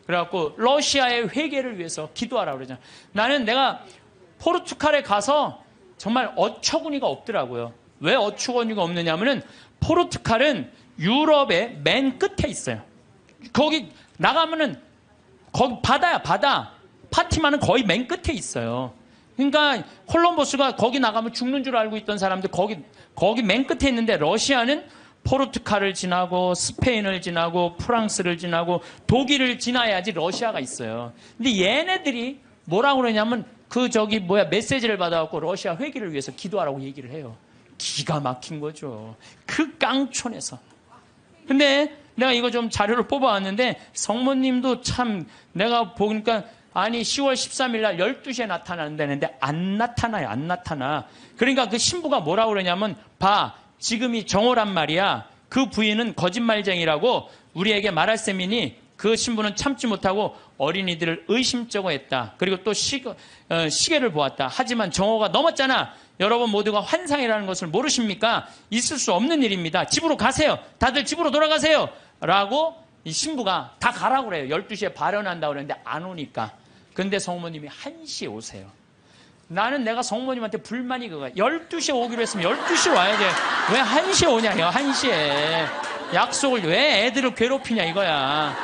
Speaker 1: 그래갖고 러시아의 회개를 위해서 기도하라고 그러잖아요. 나는 내가 포르투갈에 가서 정말 어처구니가 없더라고요. 왜 어처구니가 없느냐면은 포르투갈은 유럽의 맨 끝에 있어요. 거기 나가면은 거기 바다야, 바다. 파티마는 거의 맨 끝에 있어요. 그러니까 콜럼버스가 거기 나가면 죽는 줄 알고 있던 사람들 거기 맨 끝에 있는데 러시아는 포르투갈을 지나고 스페인을 지나고 프랑스를 지나고 독일을 지나야지 러시아가 있어요. 근데 얘네들이 뭐라고 그러냐면 메시지를 받아갖고 러시아 회기를 위해서 기도하라고 얘기를 해요. 기가 막힌 거죠. 그 깡촌에서. 근데 내가 이거 좀 자료를 뽑아왔는데 성모님도 참 내가 보니까 아니 10월 13일 날 12시에 나타난다는데 안 나타나요. 안 나타나. 그러니까 그 신부가 뭐라고 그러냐면 봐. 지금이 정오란 말이야. 그 부인은 거짓말쟁이라고 우리에게 말할 셈이니 그 신부는 참지 못하고 어린이들을 의심쩍어 했다. 그리고 또 시계를 보았다. 하지만 정오가 넘었잖아. 여러분 모두가 환상이라는 것을 모르십니까? 있을 수 없는 일입니다. 집으로 가세요. 다들 집으로 돌아가세요. 라고 이 신부가 다 가라고 그래요. 12시에 발언한다고 그랬는데 안 오니까. 근데 성모님이 1시에 오세요. 나는 내가 성모님한테 불만이 그거야. 12시에 오기로 했으면 12시에 와야지. 왜 1시에 오냐, 1시에. 약속을 왜 애들을 괴롭히냐, 이거야.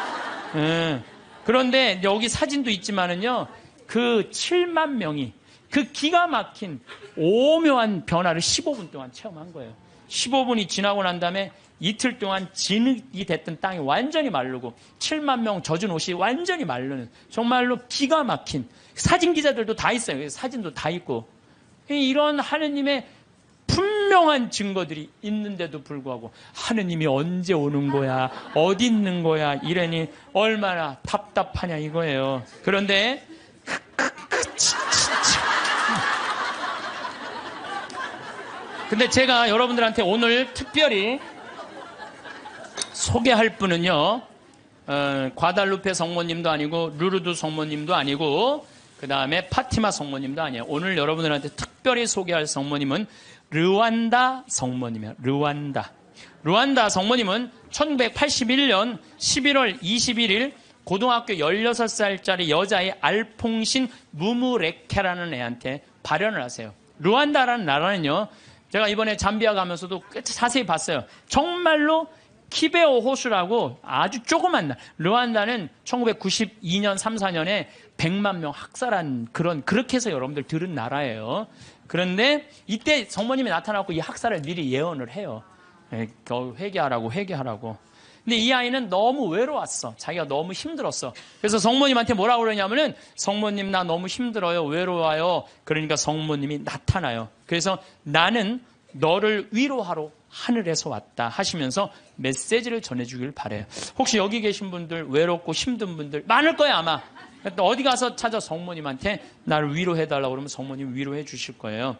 Speaker 1: 그런데 여기 사진도 있지만은요, 그 7만 명이 그 기가 막힌 오묘한 변화를 15분 동안 체험한 거예요. 15분이 지나고 난 다음에 이틀 동안 진흙이 됐던 땅이 완전히 마르고 7만 명 젖은 옷이 완전히 마르는 정말로 기가 막힌 사진 기자들도 다 있어요. 사진도 다 있고 이런 하느님의 분명한 증거들이 있는데도 불구하고 하느님이 언제 오는 거야? 어디 있는 거야? 이러니 얼마나 답답하냐 이거예요. 그런데 근데 제가 여러분들한테 오늘 특별히 소개할 분은요, 과달루페 성모님도 아니고 루르드 성모님도 아니고 그 다음에 파티마 성모님도 아니에요. 오늘 여러분들한테 특별히 소개할 성모님은 르완다 성모님이에요. 르완다 성모님은 1981년 11월 21일 고등학교 16살짜리 여자의 알퐁신 무무레케라는 애한테 발현을 하세요. 르완다라는 나라는요, 제가 이번에 잠비아 가면서도 자세히 봤어요. 정말로 키베오 호수라고 아주 조그만 나라. 르완다는 1992년, 3, 4년에 100만 명 학살한 그렇게 해서 여러분들 들은 나라예요. 그런데 이때 성모님이 나타나고 이 학살을 미리 예언을 해요. 회개하라고. 근데 이 아이는 너무 외로웠어. 자기가 너무 힘들었어. 그래서 성모님한테 뭐라고 그러냐면은 성모님 나 너무 힘들어요. 외로워요. 그러니까 성모님이 나타나요. 그래서 나는 너를 위로하러 하늘에서 왔다 하시면서 메시지를 전해주길 바래요. 혹시 여기 계신 분들 외롭고 힘든 분들 많을 거예요 아마. 어디 가서 찾아 성모님한테 나를 위로해달라고 그러면 성모님이 위로해 주실 거예요.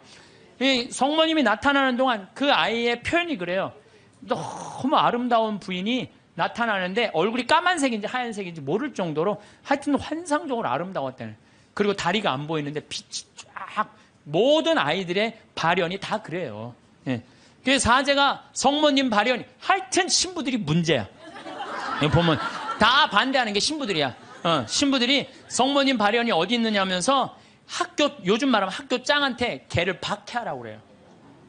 Speaker 1: 이 성모님이 나타나는 동안 그 아이의 표현이 그래요. 너무 아름다운 부인이 나타나는데 얼굴이 까만색인지 하얀색인지 모를 정도로 하여튼 환상적으로 아름다웠다는. 그리고 다리가 안 보이는데 빛이 쫙 모든 아이들의 발현이 다 그래요. 예. 그래서 사제가 성모님 발현이 하여튼 신부들이 문제야. 보면 다 반대하는 게 신부들이야. 신부들이 성모님 발현이 어디 있느냐면서 요즘 말하면 학교 짱한테 걔를 박해하라고 그래요.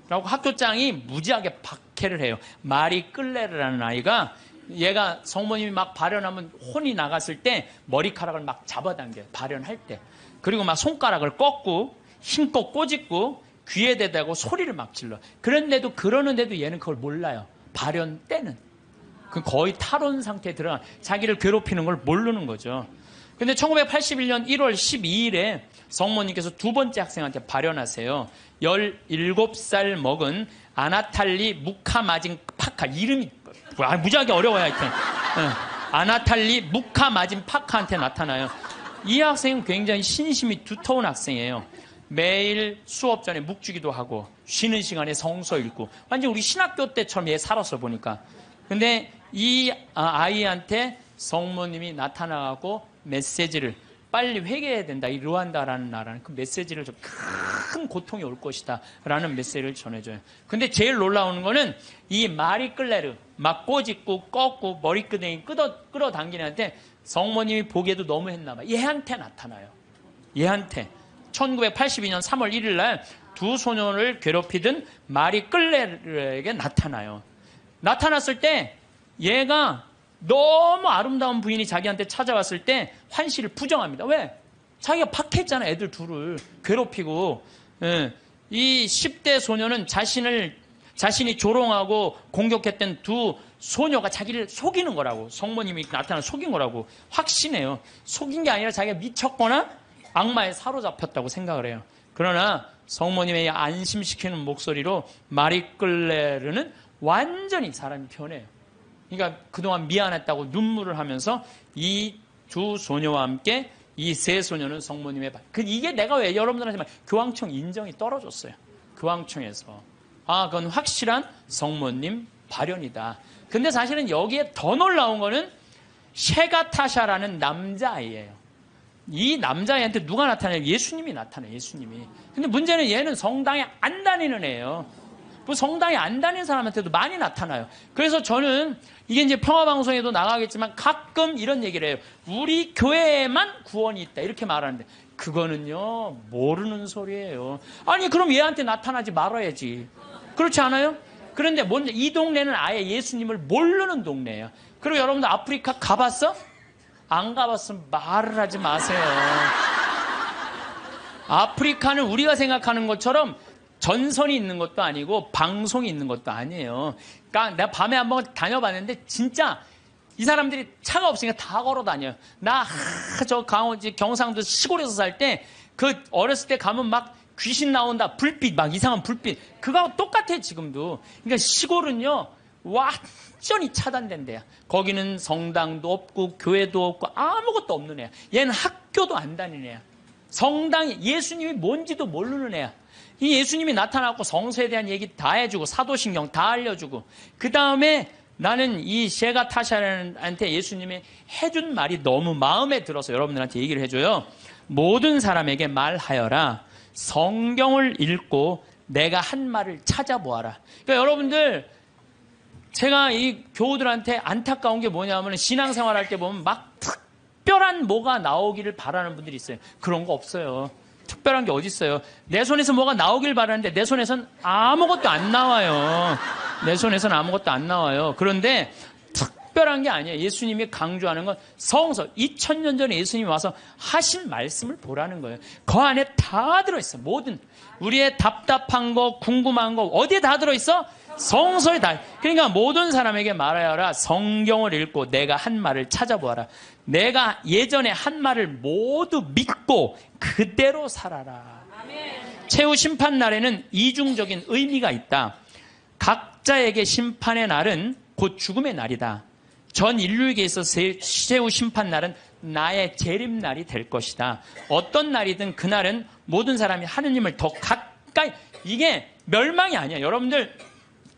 Speaker 1: 라고 학교장이 무지하게 박해를 해요. 마리 끌레르라는 아이가 얘가 성모님이 막 발현하면 혼이 나갔을 때 머리카락을 막 잡아당겨요. 발현할 때. 그리고 막 손가락을 꺾고 힘껏 꼬집고 귀에 대다고 소리를 막 질러. 그러는데도 얘는 그걸 몰라요. 발현 때는. 그 거의 탈원 상태에 들어가 자기를 괴롭히는 걸 모르는 거죠. 근데 1981년 1월 12일에 성모님께서 두 번째 학생한테 발현하세요. 17살 먹은 아나탈리 무카마진 파카. 이름이 무지하게 어려워요. 하여튼 아나탈리 무카마진 파카한테 나타나요. 이 학생은 굉장히 신심이 두터운 학생이에요. 매일 수업 전에 묵주기도 하고 쉬는 시간에 성서 읽고 완전 우리 신학교 때처럼 얘 살았어 보니까. 근데 이 아이한테 성모님이 나타나고 메시지를 빨리 회개해야 된다. 이 르완다라는 나라는 그 메시지를 좀 큰 고통이 올 것이다 라는 메시지를 전해줘요. 근데 제일 놀라운 거는 이 마리 끌레르 막 꼬집고 꺾고 머리끄댕이 끌어당기는 한테 성모님이 보기에도 너무 했나 봐. 얘한테 나타나요. 얘한테 1982년 3월 1일 날 두 소년을 괴롭히던 마리 끌레르에게 나타나요. 나타났을 때 얘가 너무 아름다운 부인이 자기한테 찾아왔을 때 환시를 부정합니다. 왜? 자기가 박해했잖아. 애들 둘을 괴롭히고. 이 10대 소녀는 자신이 조롱하고 공격했던 두 소녀가 자기를 속이는 거라고, 성모님이 나타나 속인 거라고 확신해요. 속인 게 아니라 자기가 미쳤거나 악마에 사로잡혔다고 생각을 해요. 그러나 성모님의 안심시키는 목소리로 마리 끌레르는 완전히 사람이 변해요. 그러니까 그동안 미안했다고 눈물을 하면서 이 두 소녀와 함께 이 세 소녀는 성모님의 이게 내가 왜 여러분들한테 말 교황청 인정이 떨어졌어요. 교황청에서. 그건 확실한 성모님 발현이다. 근데 사실은 여기에 더 놀라운 거는 셰가타샤라는 남자아이예요. 이 남자아이한테 누가 나타나요? 예수님이 나타나요. 예수님이. 근데 문제는 얘는 성당에 안 다니는 애예요. 그 성당에 안 다니는 사람한테도 많이 나타나요. 그래서 저는 이게 이제 평화방송에도 나가겠지만 가끔 이런 얘기를 해요. 우리 교회에만 구원이 있다. 이렇게 말하는데 그거는요 모르는 소리예요. 아니 그럼 얘한테 나타나지 말아야지. 그렇지 않아요? 그런데 먼저 이 동네는 아예 예수님을 모르는 동네예요. 그리고 여러분들 아프리카 가봤어? 안 가봤으면 말을 하지 마세요. 아프리카는 우리가 생각하는 것처럼 전선이 있는 것도 아니고 방송이 있는 것도 아니에요. 그러니까 내가 밤에 한번 다녀봤는데 진짜 이 사람들이 차가 없으니까 다 걸어 다녀요. 나 저 경상도 시골에서 살 때 그 어렸을 때 가면 막 귀신 나온다. 불빛 막 이상한 불빛. 그거하고 똑같아 지금도. 그러니까 시골은요 완전히 차단된 데야. 거기는 성당도 없고 교회도 없고 아무것도 없는 애야. 얘는 학교도 안 다니는 애야. 성당이 예수님이 뭔지도 모르는 애야. 이 예수님이 나타나고 성서에 대한 얘기 다 해주고 사도신경 다 알려주고 그 다음에 나는 이 셰가타샤한테 예수님이 해준 말이 너무 마음에 들어서 여러분들한테 얘기를 해줘요. 모든 사람에게 말하여라. 성경을 읽고 내가 한 말을 찾아보아라. 그러니까 여러분들 제가 이 교우들한테 안타까운 게 뭐냐면 신앙생활 할 때 보면 막 특별한 뭐가 나오기를 바라는 분들이 있어요. 그런 거 없어요. 특별한 게 어디 있어요? 내 손에서 뭐가 나오길 바라는데 내 손에선 아무것도 안 나와요. 내 손에선 아무것도 안 나와요. 그런데 특별한 게 아니에요. 예수님이 강조하는 건 성서. 2000년 전에 예수님이 와서 하신 말씀을 보라는 거예요. 그 안에 다 들어있어. 모든 우리의 답답한 거, 궁금한 거 어디에 다 들어있어? 성서에 다. 그러니까 모든 사람에게 말하여라. 성경을 읽고 내가 한 말을 찾아보아라. 내가 예전에 한 말을 모두 믿고 그대로 살아라. 최후 심판 날에는 이중적인 의미가 있다. 각자에게 심판의 날은 곧 죽음의 날이다. 전 인류에게 있어서 최후 심판 날은 나의 재림날이 될 것이다. 어떤 날이든 그날은 모든 사람이 하느님을 더 가까이. 이게 멸망이 아니야. 여러분들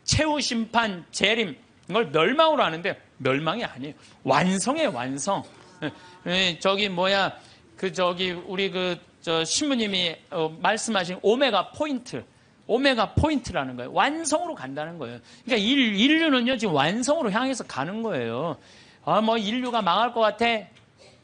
Speaker 1: 최후 심판, 재림 이걸 멸망으로 하는데 멸망이 아니에요. 완성이에요. 완성. 우리 신부님이 말씀하신 오메가 포인트라는 거예요. 완성으로 간다는 거예요. 그러니까 인류는요 지금 완성으로 향해서 가는 거예요. 인류가 망할 것 같아.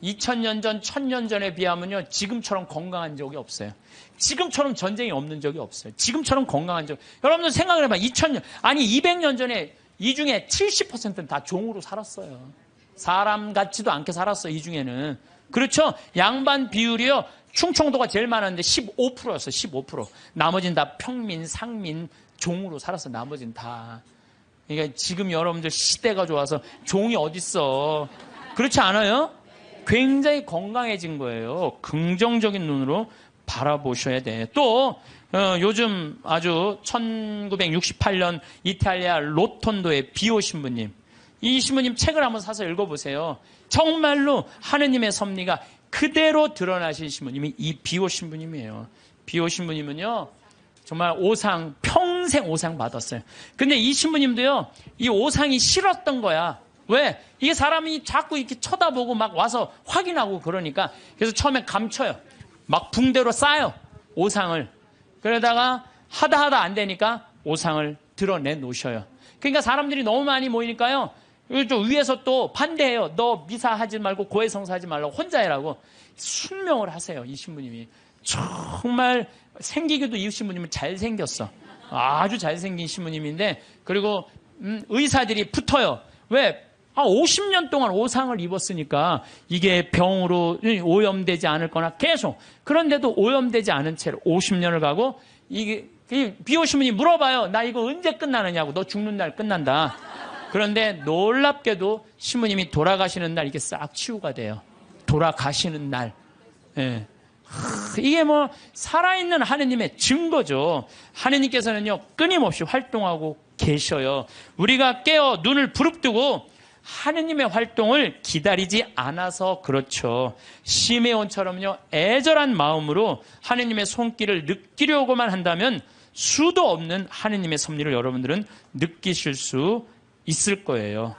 Speaker 1: 2000년 전, 1000년 전에 비하면요 지금처럼 건강한 적이 없어요. 지금처럼 전쟁이 없는 적이 없어요. 지금처럼 건강한 적. 여러분들 생각을 해봐. 200년 전에 이 중에 70%는 다 종으로 살았어요. 사람 같지도 않게 살았어요. 이 중에는. 그렇죠? 양반 비율이요. 충청도가 제일 많았는데 15%였어요. 15%. 나머지는 다 평민, 상민, 종으로 살았어요. 나머지는 다. 그러니까 지금 여러분들 시대가 좋아서 종이 어딨어. 그렇지 않아요? 굉장히 건강해진 거예요. 긍정적인 눈으로 바라보셔야 돼. 또 요즘 아주 1968년 이탈리아 로톤도의 비오 신부님, 이 신부님 책을 한번 사서 읽어보세요. 정말로 하느님의 섭리가 그대로 드러나신 신부님이 이 비오 신부님이에요. 비오 신부님은요, 정말 평생 오상 받았어요. 근데 이 신부님도요, 이 오상이 싫었던 거야. 왜? 이게 사람이 자꾸 이렇게 쳐다보고 막 와서 확인하고 그러니까. 그래서 처음에 감춰요. 막 붕대로 싸요. 오상을. 그러다가 하다 안 되니까 오상을 드러내 놓으셔요. 그러니까 사람들이 너무 많이 모이니까요, 좀 위에서 또 반대해요. 너 미사하지 말고 고해성사하지 말라고 혼자 해라고 순명을 하세요. 이 신부님이. 정말 생기기도 이 신부님은 잘생겼어. 아주 잘생긴 신부님인데, 그리고 의사들이 붙어요. 왜? 50년 동안 오상을 입었으니까 이게 병으로 오염되지 않을 거나 계속. 그런데도 오염되지 않은 채로 50년을 가고, 이게 비오 신부님이 물어봐요. 나 이거 언제 끝나느냐고. 너 죽는 날 끝난다. 그런데 놀랍게도 신부님이 돌아가시는 날 이게 싹 치유가 돼요. 돌아가시는 날. 예. 이게 뭐 살아있는 하느님의 증거죠. 하느님께서는요, 끊임없이 활동하고 계셔요. 우리가 깨어 눈을 부릅뜨고 하느님의 활동을 기다리지 않아서 그렇죠. 시메온처럼요, 애절한 마음으로 하느님의 손길을 느끼려고만 한다면 수도 없는 하느님의 섭리를 여러분들은 느끼실 수 있을 거예요.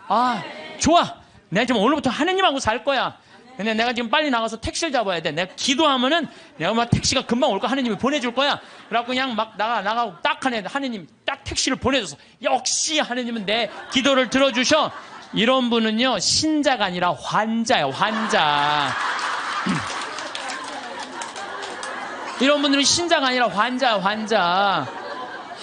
Speaker 1: 좋아. 내가 지금 오늘부터 하느님하고 살 거야. 근데 내가 지금 빨리 나가서 택시를 잡아야 돼. 내가 기도하면은 내가 막 택시가 금방 올 거야. 하느님이 보내줄 거야. 그래갖고 그냥 막 나가고 딱 하느님 딱 택시를 보내줘서 역시 하느님은 내 기도를 들어주셔. 이런 분은요, 신자가 아니라 환자예요. 환자. 이런 분들은 신자가 아니라 환자.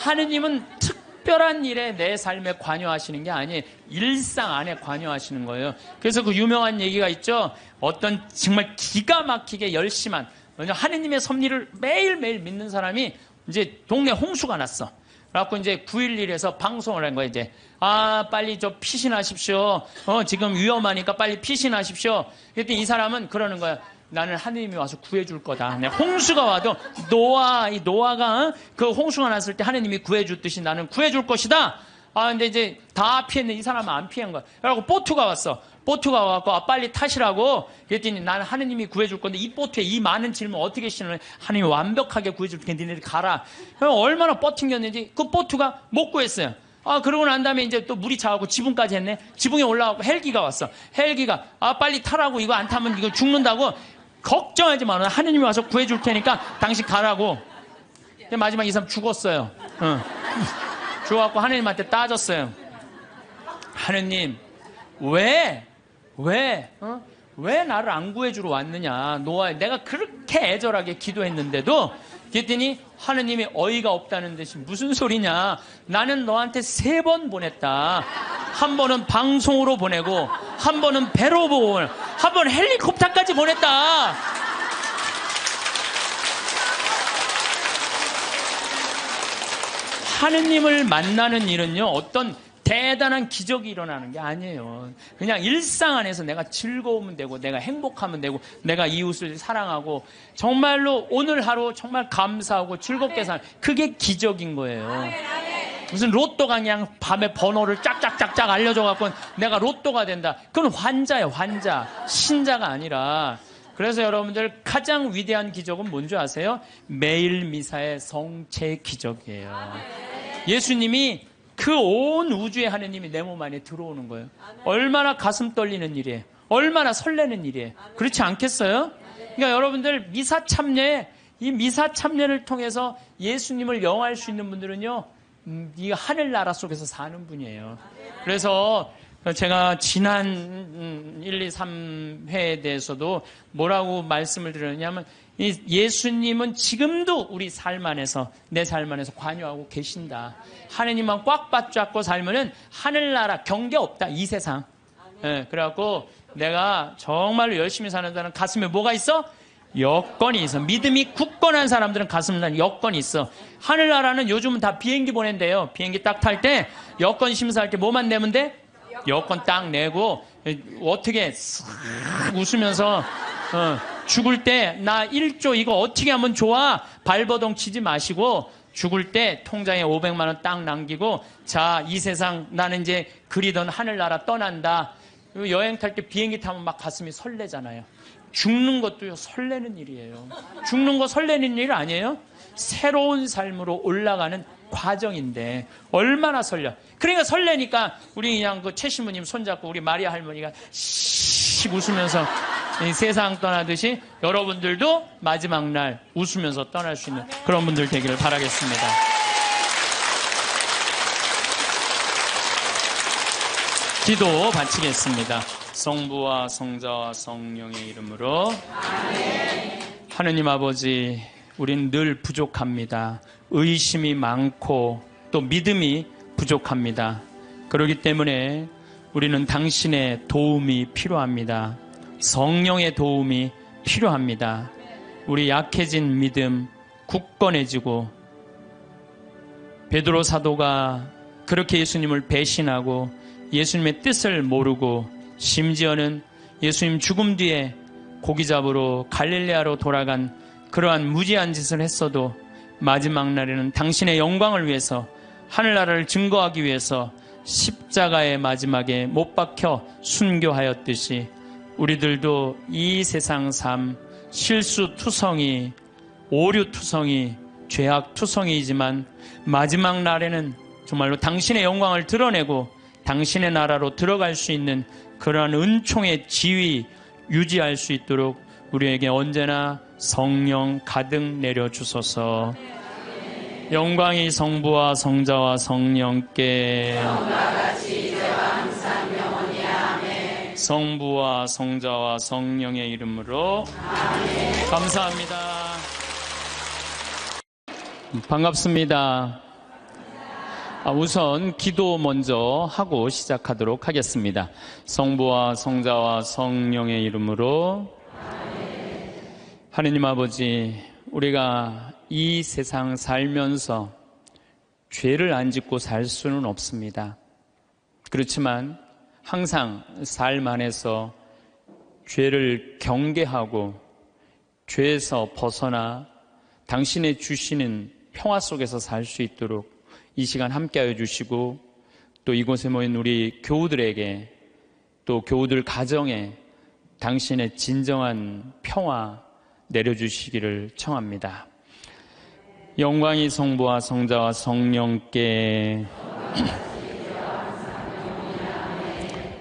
Speaker 1: 하느님은 특별한 일에 내 삶에 관여하시는 게 아니에요. 일상 안에 관여하시는 거예요. 그래서 그 유명한 얘기가 있죠. 어떤 정말 기가 막히게 열심한 하느님의 섭리를 매일매일 믿는 사람이 이제 동네 홍수가 났어. 그래갖고 이제 911에서 방송을 한 거예요. 이제 빨리 피신하십시오. 지금 위험하니까 빨리 피신하십시오. 그랬더니 이 사람은 그러는 거야. 나는 하느님이 와서 구해줄 거다. 홍수가 와도 노아가 그 홍수가 났을 때 하느님이 구해줬듯이 나는 구해줄 것이다. 근데 이제 다 피했는데 이 사람은 안 피한 거야. 그래갖고 보트가 왔어. 보트가 와갖고 빨리 타시라고. 그랬더니 나는 하느님이 구해줄 건데 이 보트에 이 많은 짐을 어떻게 실으면 하느님이 완벽하게 구해줄 텐데 니네들 가라. 얼마나 버팅겼는지 그 보트가 못 구했어요. 그러고 난 다음에 이제 또 물이 차갖고 지붕까지 했네. 지붕에 올라가고 헬기가 왔어. 헬기가 빨리 타라고. 이거 안 타면 이거 죽는다고. 걱정하지 마. 하느님이 와서 구해줄 테니까 당신 가라고. 마지막 이 사람 죽었어요. 죽어갖고 하느님한테 따졌어요. 하느님, 왜 나를 안 구해주러 왔느냐. 내가 그렇게 애절하게 기도했는데도. 그랬더니 하느님이 어이가 없다는 듯이 무슨 소리냐. 나는 너한테 3번 보냈다. 한 번은 방송으로 보내고, 한 번은 배로 보고, 한 번 헬리콥터까지 보냈다. 하느님을 만나는 일은요, 어떤 대단한 기적이 일어나는 게 아니에요. 그냥 일상 안에서 내가 즐거우면 되고, 내가 행복하면 되고, 내가 이웃을 사랑하고, 정말로 오늘 하루 정말 감사하고 즐겁게 사는, 그게 기적인 거예요. 무슨 로또가 그냥 밤에 번호를 짝짝짝짝 알려줘갖고 내가 로또가 된다. 그건 환자예요, 환자. 신자가 아니라. 그래서 여러분들 가장 위대한 기적은 뭔지 아세요? 매일 미사의 성체 기적이에요. 예수님이 그 온 우주의 하느님이 내 몸 안에 들어오는 거예요. 얼마나 가슴 떨리는 일이에요. 얼마나 설레는 일이에요. 그렇지 않겠어요? 그러니까 여러분들 미사 참여에, 이 미사 참여를 통해서 예수님을 영화할 수 있는 분들은요, 이 하늘나라 속에서 사는 분이에요. 그래서 제가 지난 1, 2, 3회에 대해서도 뭐라고 말씀을 드렸냐면, 예수님은 지금도 우리 삶 안에서, 내 삶 안에서 관여하고 계신다. 하느님만 꽉 붙잡고 살면은 하늘나라 경계 없다, 이 세상. 그래갖고 내가 정말로 열심히 사는 사람은 가슴에 뭐가 있어? 여건이 있어. 믿음이 굳건한 사람들은 가슴에 여건이 있어. 하늘나라는 요즘은 다 비행기 보낸대요. 비행기 딱 탈 때 여건 심사할 때 뭐만 내면 돼? 여건 딱 내고 어떻게 싹 웃으면서 죽을 때 나 1조 이거 어떻게 하면 좋아? 발버둥 치지 마시고 죽을 때 통장에 500만 원 딱 남기고 자, 이 세상 나는 이제 그리던 하늘나라 떠난다. 여행 탈 때 비행기 타면 막 가슴이 설레잖아요. 죽는 것도요, 설레는 일이에요. 죽는 거 설레는 일 아니에요? 새로운 삶으로 올라가는 과정인데 얼마나 설레. 그러니까 설레니까 우리 그냥 그 최 신부님 손잡고 우리 마리아 할머니가 씩 웃으면서 이 세상 떠나듯이 여러분들도 마지막 날 웃으면서 떠날 수 있는 그런 분들 되기를 바라겠습니다. 기도 바치겠습니다. 성부와 성자와 성령의 이름으로 아멘. 하느님 아버지, 우린 늘 부족합니다. 의심이 많고 또 믿음이 부족합니다. 그렇기 때문에 우리는 당신의 도움이 필요합니다. 성령의 도움이 필요합니다. 우리 약해진 믿음 굳건해지고 베드로 사도가 그렇게 예수님을 배신하고 예수님의 뜻을 모르고 심지어는 예수님 죽음 뒤에 고기 잡으러 갈릴레아로 돌아간 그러한 무지한 짓을 했어도 마지막 날에는 당신의 영광을 위해서 하늘나라를 증거하기 위해서 십자가의 마지막에 못 박혀 순교하였듯이 우리들도 이 세상 삶 실수투성이, 오류투성이, 죄악투성이지만 마지막 날에는 정말로 당신의 영광을 드러내고 당신의 나라로 들어갈 수 있는 그러한 은총의 지위 유지할 수 있도록 우리에게 언제나 성령 가득 내려주소서. 영광이 성부와 성자와 성령께 성부와 성자와 성령의 이름으로 아멘. 감사합니다. 반갑습니다. 우선 기도 먼저 하고 시작하도록 하겠습니다. 성부와 성자와 성령의 이름으로 아멘. 하느님 아버지, 우리가 이 세상 살면서 죄를 안 짓고 살 수는 없습니다. 그렇지만 항상 삶 안에서 죄를 경계하고 죄에서 벗어나 당신의 주시는 평화 속에서 살 수 있도록 이 시간 함께하여 주시고 또 이곳에 모인 우리 교우들에게 또 교우들 가정에 당신의 진정한 평화 내려주시기를 청합니다. 영광이 성부와 성자와 성령께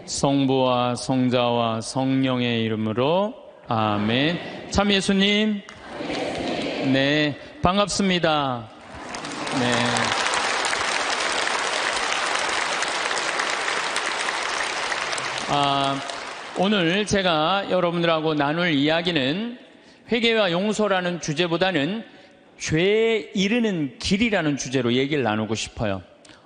Speaker 1: 성부와 성자와 성령의 이름으로 아멘. 참 예수님, 네, 반갑습니다. 네. 오늘 제가 여러분들하고 나눌 이야기는 회개와 용서라는 주제보다는 죄에 이르는 길이라는 주제로 얘기를 나누고 싶어요.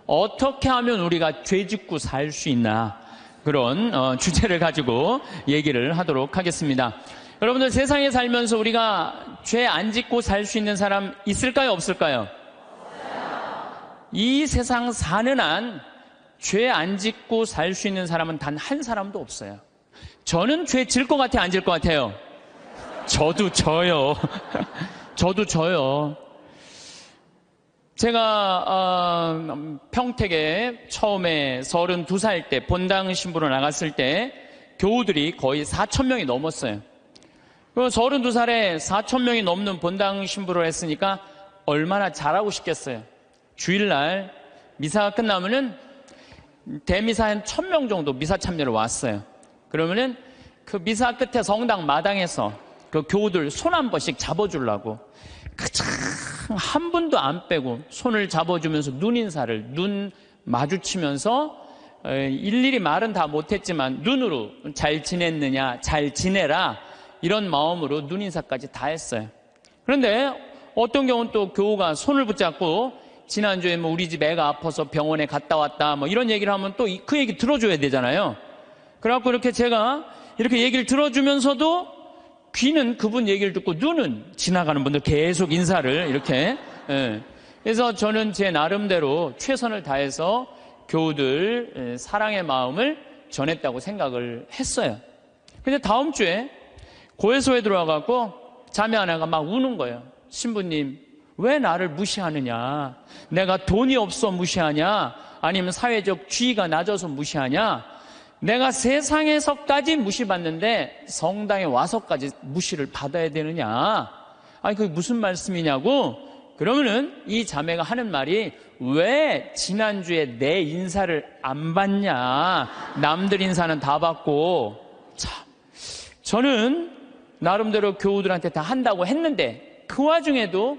Speaker 1: 어떻게 하면 우리가 죄 짓고 살 수 있나, 그런 주제를 가지고 얘기를 하도록 하겠습니다. 여러분들, 세상에 살면서 우리가 죄 안 짓고 살 수 있는 사람 있을까요, 없을까요? 이 세상 사는 한 죄 안 짓고 살 수 있는 사람은 단 한 사람도 없어요. 저는 죄 질 것 같아요, 안 질 것 같아요? 저도 져요. 저도 져요. 제가 평택에 처음에 32살 때 본당 신부로 나갔을 때 교우들이 거의 4,000명이 넘었어요. 32살에 4,000명이 넘는 본당 신부를 했으니까 얼마나 잘하고 싶겠어요. 주일날 미사가 끝나면은 대미사 한 1,000명 정도 미사 참여를 왔어요. 그러면은 그 미사 끝에 성당 마당에서 그 교우들 손 한 번씩 잡아주려고 그참 한 분도 안 빼고 손을 잡아주면서 눈인사를 눈 마주치면서 일일이 말은 다 못했지만 눈으로 잘 지냈느냐, 잘 지내라, 이런 마음으로 눈인사까지 다 했어요. 그런데 어떤 경우는 또 교우가 손을 붙잡고 지난주에 뭐 우리 집 애가 아파서 병원에 갔다 왔다 뭐 이런 얘기를 하면 또 그 얘기 들어줘야 되잖아요. 그래갖고 이렇게 제가 이렇게 얘기를 들어주면서도 귀는 그분 얘기를 듣고 눈은 지나가는 분들 계속 인사를 이렇게. 그래서 저는 제 나름대로 최선을 다해서 교우들 사랑의 마음을 전했다고 생각을 했어요. 근데 다음 주에 고해소에 들어와갖고 자매 하나가 막 우는 거예요. 신부님, 왜 나를 무시하느냐? 내가 돈이 없어 무시하냐? 아니면 사회적 지위가 낮아서 무시하냐? 내가 세상에서까지 무시받는데 성당에 와서까지 무시를 받아야 되느냐? 아니, 그게 무슨 말씀이냐고? 그러면은 이 자매가 하는 말이, 왜 지난주에 내 인사를 안 받냐? 남들 인사는 다 받고. 참, 저는 나름대로 교우들한테 다 한다고 했는데 그 와중에도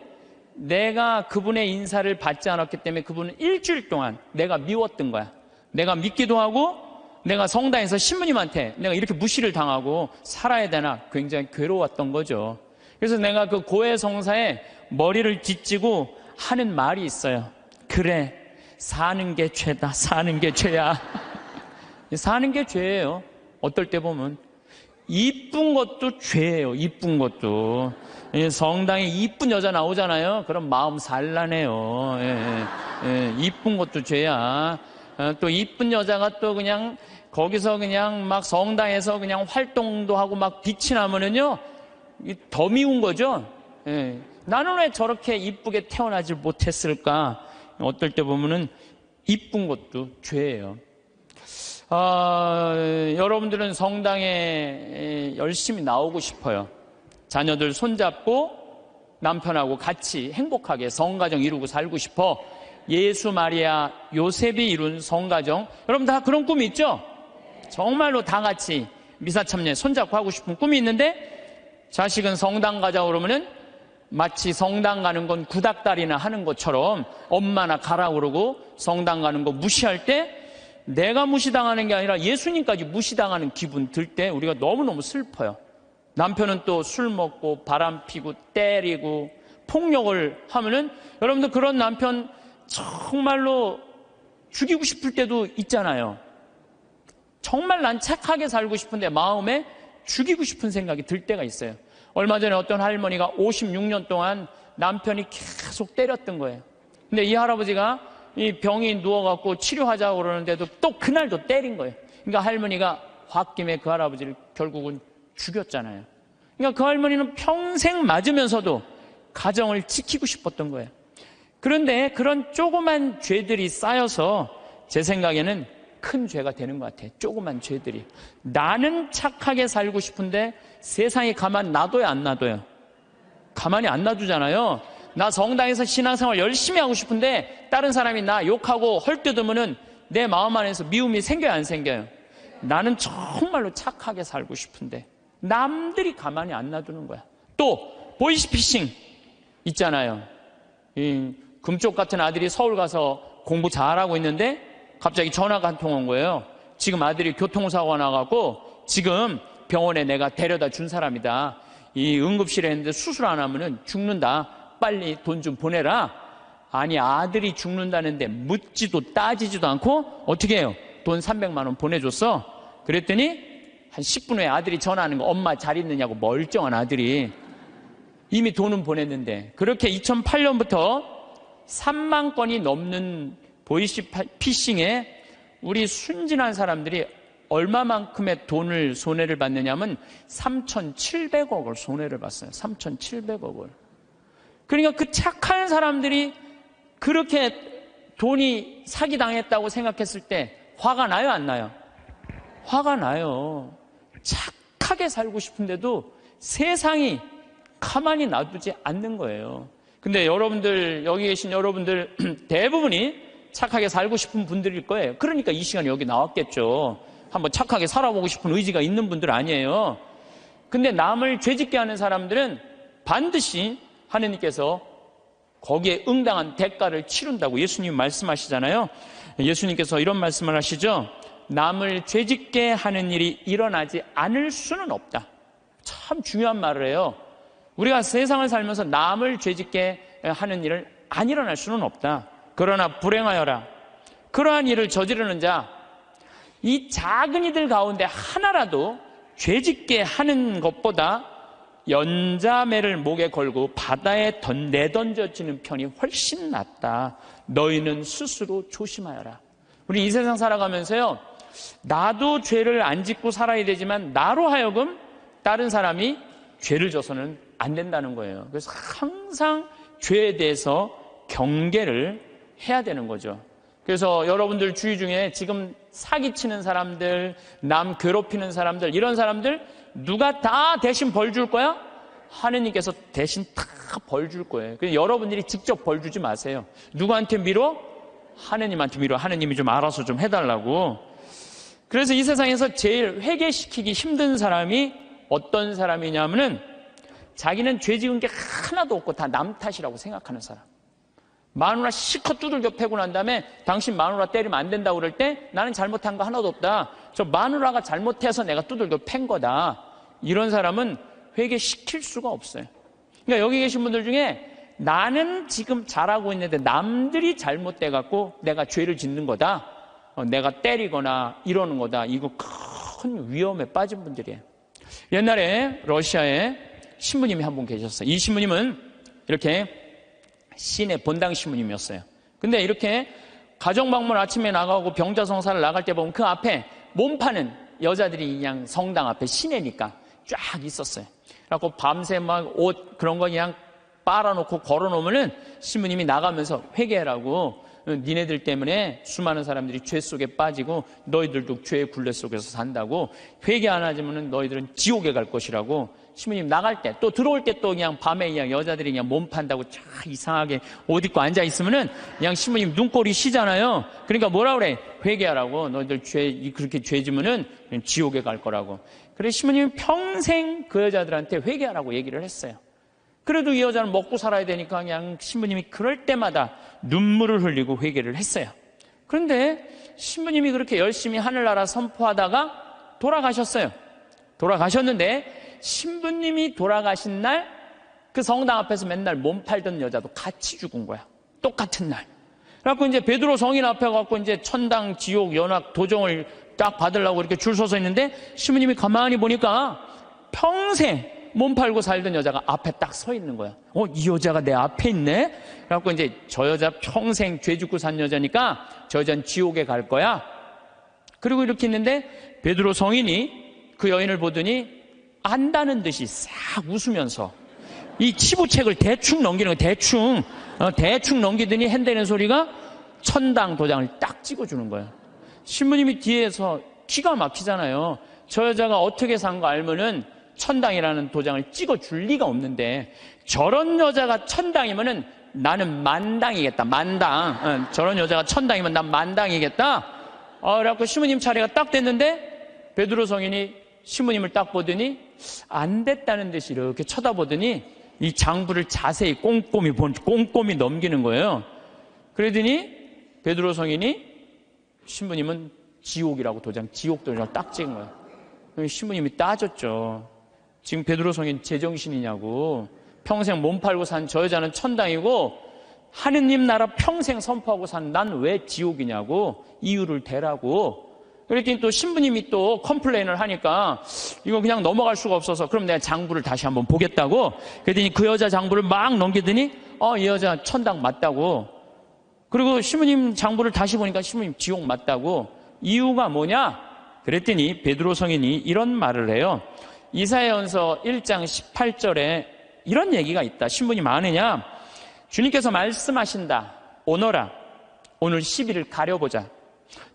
Speaker 1: 내가 그분의 인사를 받지 않았기 때문에 그분은 일주일 동안 내가 미웠던 거야. 내가 믿기도 하고 내가 성당에서 신부님한테 내가 이렇게 무시를 당하고 살아야 되나 굉장히 괴로웠던 거죠. 그래서 내가 그 고해 성사에 머리를 뒤찌고 하는 말이 있어요. 그래, 사는 게 죄다. 사는 게 죄야. 사는 게 죄예요. 어떨 때 보면 이쁜 것도 죄예요. 이쁜 것도. 성당에 이쁜 여자 나오잖아요. 그럼 마음 산란해요. 이쁜 것도 죄야. 또 이쁜 여자가 또 그냥 거기서 그냥 막 성당에서 그냥 활동도 하고 막 빛이 나면은요, 더 미운 거죠. 나는 왜 저렇게 이쁘게 태어나질 못했을까? 어떨 때 보면은 이쁜 것도 죄예요. 여러분들은 성당에 열심히 나오고 싶어요. 자녀들 손잡고 남편하고 같이 행복하게 성가정 이루고 살고 싶어. 예수, 마리아, 요셉이 이룬 성가정. 여러분 다 그런 꿈이 있죠? 정말로 다 같이 미사 참여 손잡고 하고 싶은 꿈이 있는데, 자식은 성당 가자고 그러면은 마치 성당 가는 건 구닥다리나 하는 것처럼 엄마나 가라고 그러고 성당 가는 거 무시할 때, 내가 무시당하는 게 아니라 예수님까지 무시당하는 기분 들 때 우리가 너무너무 슬퍼요. 남편은 또 술 먹고 바람 피고 때리고 폭력을 하면은, 여러분들 그런 남편 정말로 죽이고 싶을 때도 있잖아요. 정말 난 착하게 살고 싶은데 마음에 죽이고 싶은 생각이 들 때가 있어요. 얼마 전에 어떤 할머니가 56년 동안 남편이 계속 때렸던 거예요. 근데 이 할아버지가 이 병이 누워갖고 치료하자고 그러는데도 또 그날도 때린 거예요. 그러니까 할머니가 홧김에 그 할아버지를 결국은 죽였잖아요. 그러니까 그 할머니는 평생 맞으면서도 가정을 지키고 싶었던 거예요. 그런데 그런 조그만 죄들이 쌓여서 제 생각에는 큰 죄가 되는 것 같아요. 조그만 죄들이. 나는 착하게 살고 싶은데 세상이 가만 놔둬요, 안 놔둬요? 가만히 안 놔두잖아요. 나 성당에서 신앙생활 열심히 하고 싶은데 다른 사람이 나 욕하고 헐뜯으면은 내 마음 안에서 미움이 생겨요, 안 생겨요? 나는 정말로 착하게 살고 싶은데 남들이 가만히 안 놔두는 거야. 또 보이스피싱 있잖아요. 이 금쪽 같은 아들이 서울 가서 공부 잘하고 있는데 갑자기 전화가 한 통 온 거예요. 지금 아들이 교통사고가 나갖고 지금 병원에 내가 데려다 준 사람이다. 이 응급실에 있는데 수술 안 하면은 죽는다. 빨리 돈 좀 보내라. 아니, 아들이 죽는다는데 묻지도 따지지도 않고 어떻게 해요? 돈 300만 원 보내줬어. 그랬더니 한 10분 후에 아들이 전화하는 거, 엄마 잘 있느냐고. 멀쩡한 아들이. 이미 돈은 보냈는데. 그렇게 2008년부터 3만 건이 넘는 보이스피싱에 우리 순진한 사람들이 얼마만큼의 돈을 손해를 받느냐면 3,700억을 손해를 봤어요. 3,700억을. 그러니까 그 착한 사람들이 그렇게 돈이 사기당했다고 생각했을 때 화가 나요, 안 나요? 화가 나요. 착하게 살고 싶은데도 세상이 가만히 놔두지 않는 거예요. 근데 여러분들, 여기 계신 여러분들 대부분이 착하게 살고 싶은 분들일 거예요. 그러니까 이 시간에 여기 나왔겠죠. 한번 착하게 살아보고 싶은 의지가 있는 분들 아니에요. 근데 남을 죄짓게 하는 사람들은 반드시 하느님께서 거기에 응당한 대가를 치른다고 예수님 말씀하시잖아요. 예수님께서 이런 말씀을 하시죠. 남을 죄짓게 하는 일이 일어나지 않을 수는 없다. 참 중요한 말을 해요. 우리가 세상을 살면서 남을 죄짓게 하는 일을 안 일어날 수는 없다. 그러나 불행하여라. 그러한 일을 저지르는 자, 이 작은 이들 가운데 하나라도 죄짓게 하는 것보다 연자매를 목에 걸고 바다에 내던져지는 편이 훨씬 낫다. 너희는 스스로 조심하여라. 우리 이 세상 살아가면서요, 나도 죄를 안 짓고 살아야 되지만 나로 하여금 다른 사람이 죄를 져서는 안 된다는 거예요. 그래서 항상 죄에 대해서 경계를 해야 되는 거죠. 그래서 여러분들 주위 중에 지금 사기치는 사람들, 남 괴롭히는 사람들, 이런 사람들 누가 다 대신 벌 줄 거야? 하느님께서 대신 다 벌 줄 거예요. 그래서 여러분들이 직접 벌 주지 마세요. 누구한테 미뤄? 하느님한테 미뤄. 하느님이 좀 알아서 좀 해달라고. 그래서 이 세상에서 제일 회개시키기 힘든 사람이 어떤 사람이냐면은 자기는 죄 지은 게 하나도 없고 다 남 탓이라고 생각하는 사람. 마누라 실컷 두들겨 패고 난 다음에 당신 마누라 때리면 안 된다고 그럴 때 나는 잘못한 거 하나도 없다. 저 마누라가 잘못해서 내가 두들겨 팬 거다. 이런 사람은 회개시킬 수가 없어요. 그러니까 여기 계신 분들 중에 나는 지금 잘하고 있는데 남들이 잘못돼갖고 내가 죄를 짓는 거다. 내가 때리거나 이러는 거다. 이거 큰 위험에 빠진 분들이에요. 옛날에 러시아에 신부님이 한 분 계셨어요. 이 신부님은 이렇게 시내 본당 신부님이었어요. 근데 이렇게 가정방문 아침에 나가고 병자성사를 나갈 때 보면 그 앞에 몸 파는 여자들이 그냥 성당 앞에 시내니까 쫙 있었어요. 그래갖고 밤새 막 옷 그런 거 그냥 빨아놓고 걸어놓으면은 신부님이 나가면서 회개하라고, 니네들 때문에 수많은 사람들이 죄 속에 빠지고 너희들도 죄의 굴레 속에서 산다고, 회개 안 하지면은 너희들은 지옥에 갈 것이라고. 신부님 나갈 때 또 들어올 때 또 그냥 밤에 그냥 여자들이 그냥 몸 판다고 쫙 이상하게 옷 입고 앉아 있으면은 그냥 신부님 눈꼴이 시잖아요. 그러니까 뭐라 그래? 회개하라고. 너희들 그렇게 죄 지면은 지옥에 갈 거라고. 그래서 신부님이 평생 그 여자들한테 회개하라고 얘기를 했어요. 그래도 이 여자는 먹고 살아야 되니까 그냥 신부님이 그럴 때마다 눈물을 흘리고 회개를 했어요. 그런데 신부님이 그렇게 열심히 하늘나라 선포하다가 돌아가셨어요. 돌아가셨는데 신부님이 돌아가신 날 그 성당 앞에서 맨날 몸 팔던 여자도 같이 죽은 거야. 똑같은 날. 그래갖고 이제 베드로 성인 앞에 가고 이제 천당, 지옥, 연악, 도정을 딱 받으려고 이렇게 줄 서서 있는데 신부님이 가만히 보니까 평생 몸 팔고 살던 여자가 앞에 딱 서 있는 거야. 이 여자가 내 앞에 있네? 그래갖고 이제 저 여자 평생 죄 짓고 산 여자니까 저 여자는 지옥에 갈 거야. 그리고 이렇게 있는데 베드로 성인이 그 여인을 보더니 안다는 듯이 싹 웃으면서 이 치부책을 대충 넘기는 거야. 대충 넘기더니 핸드는 소리가 천당 도장을 딱 찍어주는 거야. 신부님이 뒤에서 기가 막히잖아요. 저 여자가 어떻게 산 거 알면은 천당이라는 도장을 찍어줄 리가 없는데 저런 여자가 천당이면은 나는 만당이겠다. 만당. 저런 여자가 천당이면 난 만당이겠다. 그래갖고 신부님 차례가 딱 됐는데 베드로 성인이 신부님을 딱 보더니 안 됐다는 듯이 이렇게 쳐다보더니 이 장부를 자세히 꼼꼼히 넘기는 거예요. 그러더니 베드로 성인이 신부님은 지옥이라고 지옥 도장을 딱 찍은 거예요. 신부님이 따졌죠. 지금 베드로 성인 제정신이냐고. 평생 몸 팔고 산 저 여자는 천당이고 하느님 나라 평생 선포하고 산 난 왜 지옥이냐고. 이유를 대라고. 그랬더니 또 신부님이 또 컴플레인을 하니까 이거 그냥 넘어갈 수가 없어서 그럼 내가 장부를 다시 한번 보겠다고. 그랬더니 그 여자 장부를 막 넘기더니 이 여자 천당 맞다고. 그리고 신부님 장부를 다시 보니까 신부님 지옥 맞다고. 이유가 뭐냐? 그랬더니 베드로 성인이 이런 말을 해요. 이사야전서 1장 18절에 이런 얘기가 있다. 신부님 아느냐? 주님께서 말씀하신다. 오너라. 오늘 10일을 가려보자.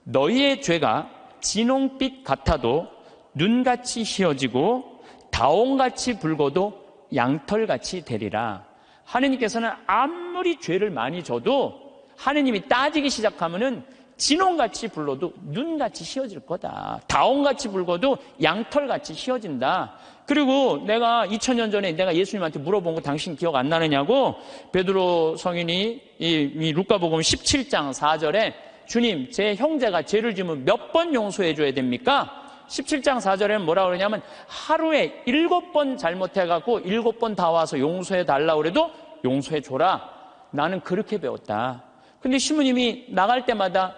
Speaker 1: 너희의 죄가 진홍빛 같아도 눈같이 희어지고 다홍같이 붉어도 양털같이 되리라. 하느님께서는 아무리 죄를 많이 져도 하느님이 따지기 시작하면은 진홍같이 불러도 눈같이 희어질 거다. 다홍같이 붉어도 양털같이 희어진다. 그리고 내가 2000년 전에 내가 예수님한테 물어본 거 당신 기억 안 나느냐고. 베드로 성인이 이 루카복음 17장 4절에 주님, 제 형제가 죄를 지으면 몇 번 용서해 줘야 됩니까? 17장 4절에는 뭐라 그러냐면 하루에 7번 잘못해갖고 7번 다 와서 용서해 달라고 그래도 용서해 줘라. 나는 그렇게 배웠다. 근데 신부님이 나갈 때마다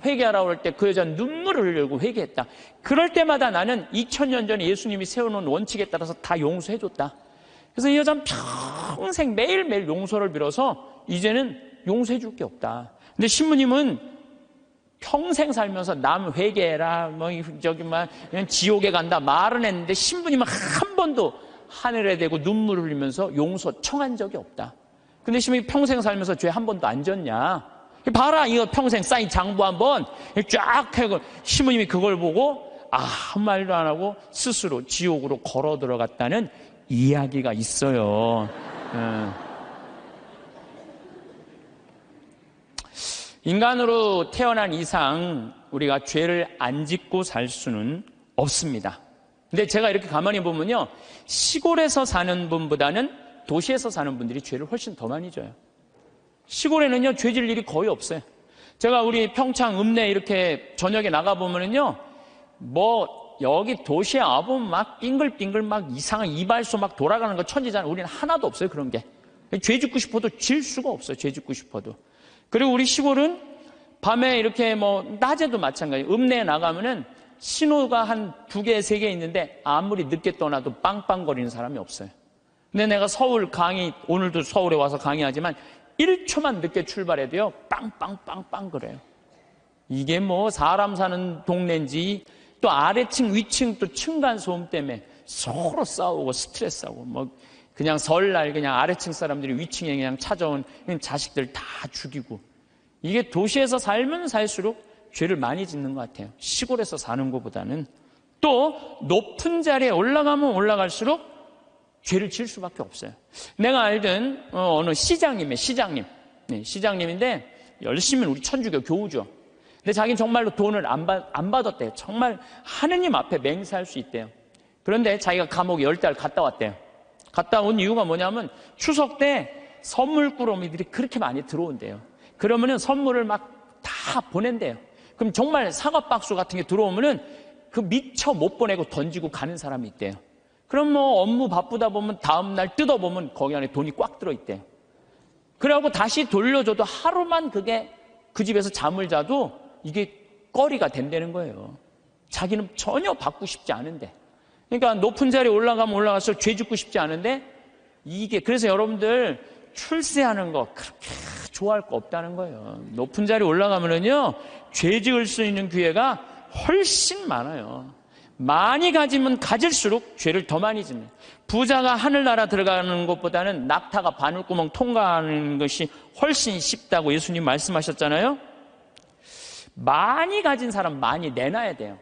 Speaker 1: 회개하라고 그럴 때 그 여자는 눈물을 흘리고 회개했다. 그럴 때마다 나는 2000년 전에 예수님이 세워놓은 원칙에 따라서 다 용서해 줬다. 그래서 이 여자는 평생 매일매일 용서를 빌어서 이제는 용서해 줄 게 없다. 근데 신부님은 평생 살면서 남 회개해라, 지옥에 간다 말은 했는데 신부님은 한 번도 하늘에 대고 눈물을 흘리면서 용서 청한 적이 없다. 근데 시몬이 평생 살면서 죄 한 번도 안 졌냐? 봐라, 이거 평생 쌓인 장부 한번 쫙 해고 시몬님이 그걸 보고 아무 말도 안 하고 스스로 지옥으로 걸어 들어갔다는 이야기가 있어요. 인간으로 태어난 이상 우리가 죄를 안 짓고 살 수는 없습니다. 근데 제가 이렇게 가만히 보면요, 시골에서 사는 분보다는 도시에서 사는 분들이 죄를 훨씬 더 많이 져요. 시골에는요, 죄 질 일이 거의 없어요. 제가 우리 평창 읍내 이렇게 저녁에 나가보면은요, 여기 도시에 와보면 막 빙글빙글 막 이상한 이발소 막 돌아가는 거 천지잖아요. 우리는 하나도 없어요, 그런 게. 죄 짓고 싶어도 질 수가 없어요, 죄 짓고 싶어도. 그리고 우리 시골은 밤에 이렇게 낮에도 마찬가지예요. 읍내에 나가면은 신호가 한 2개, 3개 있는데 아무리 늦게 떠나도 빵빵거리는 사람이 없어요. 근데 내가 서울 강의, 오늘도 서울에 와서 강의하지만 1초만 늦게 출발해도요, 빵빵빵빵 그래요. 이게 사람 사는 동네인지 또 아래층, 위층 또 층간소음 때문에 서로 싸우고 스트레스하고 그냥 설날 그냥 아래층 사람들이 위층에 그냥 찾아온 자식들 다 죽이고, 이게 도시에서 살면 살수록 죄를 많이 짓는 것 같아요. 시골에서 사는 것보다는. 또 높은 자리에 올라가면 올라갈수록 죄를 지을 수밖에 없어요. 내가 알던 어느 시장님. 네, 시장님인데 열심히 우리 천주교 교우죠. 근데 자기는 정말로 돈을 안 받았대요. 정말 하느님 앞에 맹세할 수 있대요. 그런데 자기가 감옥에 10달 갔다 왔대요. 갔다 온 이유가 뭐냐면 추석 때 선물 꾸러미들이 그렇게 많이 들어온대요. 그러면은 선물을 막 다 보낸대요. 그럼 정말 사과 박스 같은 게 들어오면은 그 미처 못 보내고 던지고 가는 사람이 있대요. 그럼 업무 바쁘다 보면 다음날 뜯어보면 거기 안에 돈이 꽉 들어있대요. 그래갖고 다시 돌려줘도 하루만 그게 그 집에서 잠을 자도 이게 꺼리가 된다는 거예요. 자기는 전혀 받고 싶지 않은데. 그러니까 높은 자리에 올라가면 올라갈수록 죄 짓고 싶지 않은데, 그래서 여러분들 출세하는 거 그렇게 좋아할 거 없다는 거예요. 높은 자리에 올라가면은요, 죄 지을 수 있는 기회가 훨씬 많아요. 많이 가지면 가질수록 죄를 더 많이 짓는. 부자가 하늘나라 들어가는 것보다는 낙타가 바늘구멍 통과하는 것이 훨씬 쉽다고 예수님 말씀하셨잖아요. 많이 가진 사람 많이 내놔야 돼요.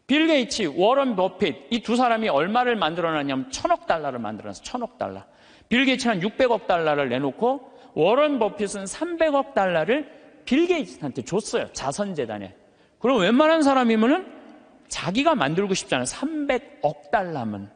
Speaker 1: 빌 게이츠, 워런 버핏, 이 두 사람이 얼마를 만들어놨냐면 1,000억 달러를 만들어놨어요. 1,000억 달러. 빌 게이츠는 600억 달러를 내놓고 워런 버핏은 300억 달러를 빌 게이츠한테 줬어요. 자선재단에. 그럼 웬만한 사람이면은 자기가 만들고 싶잖아요. 300억 달러면.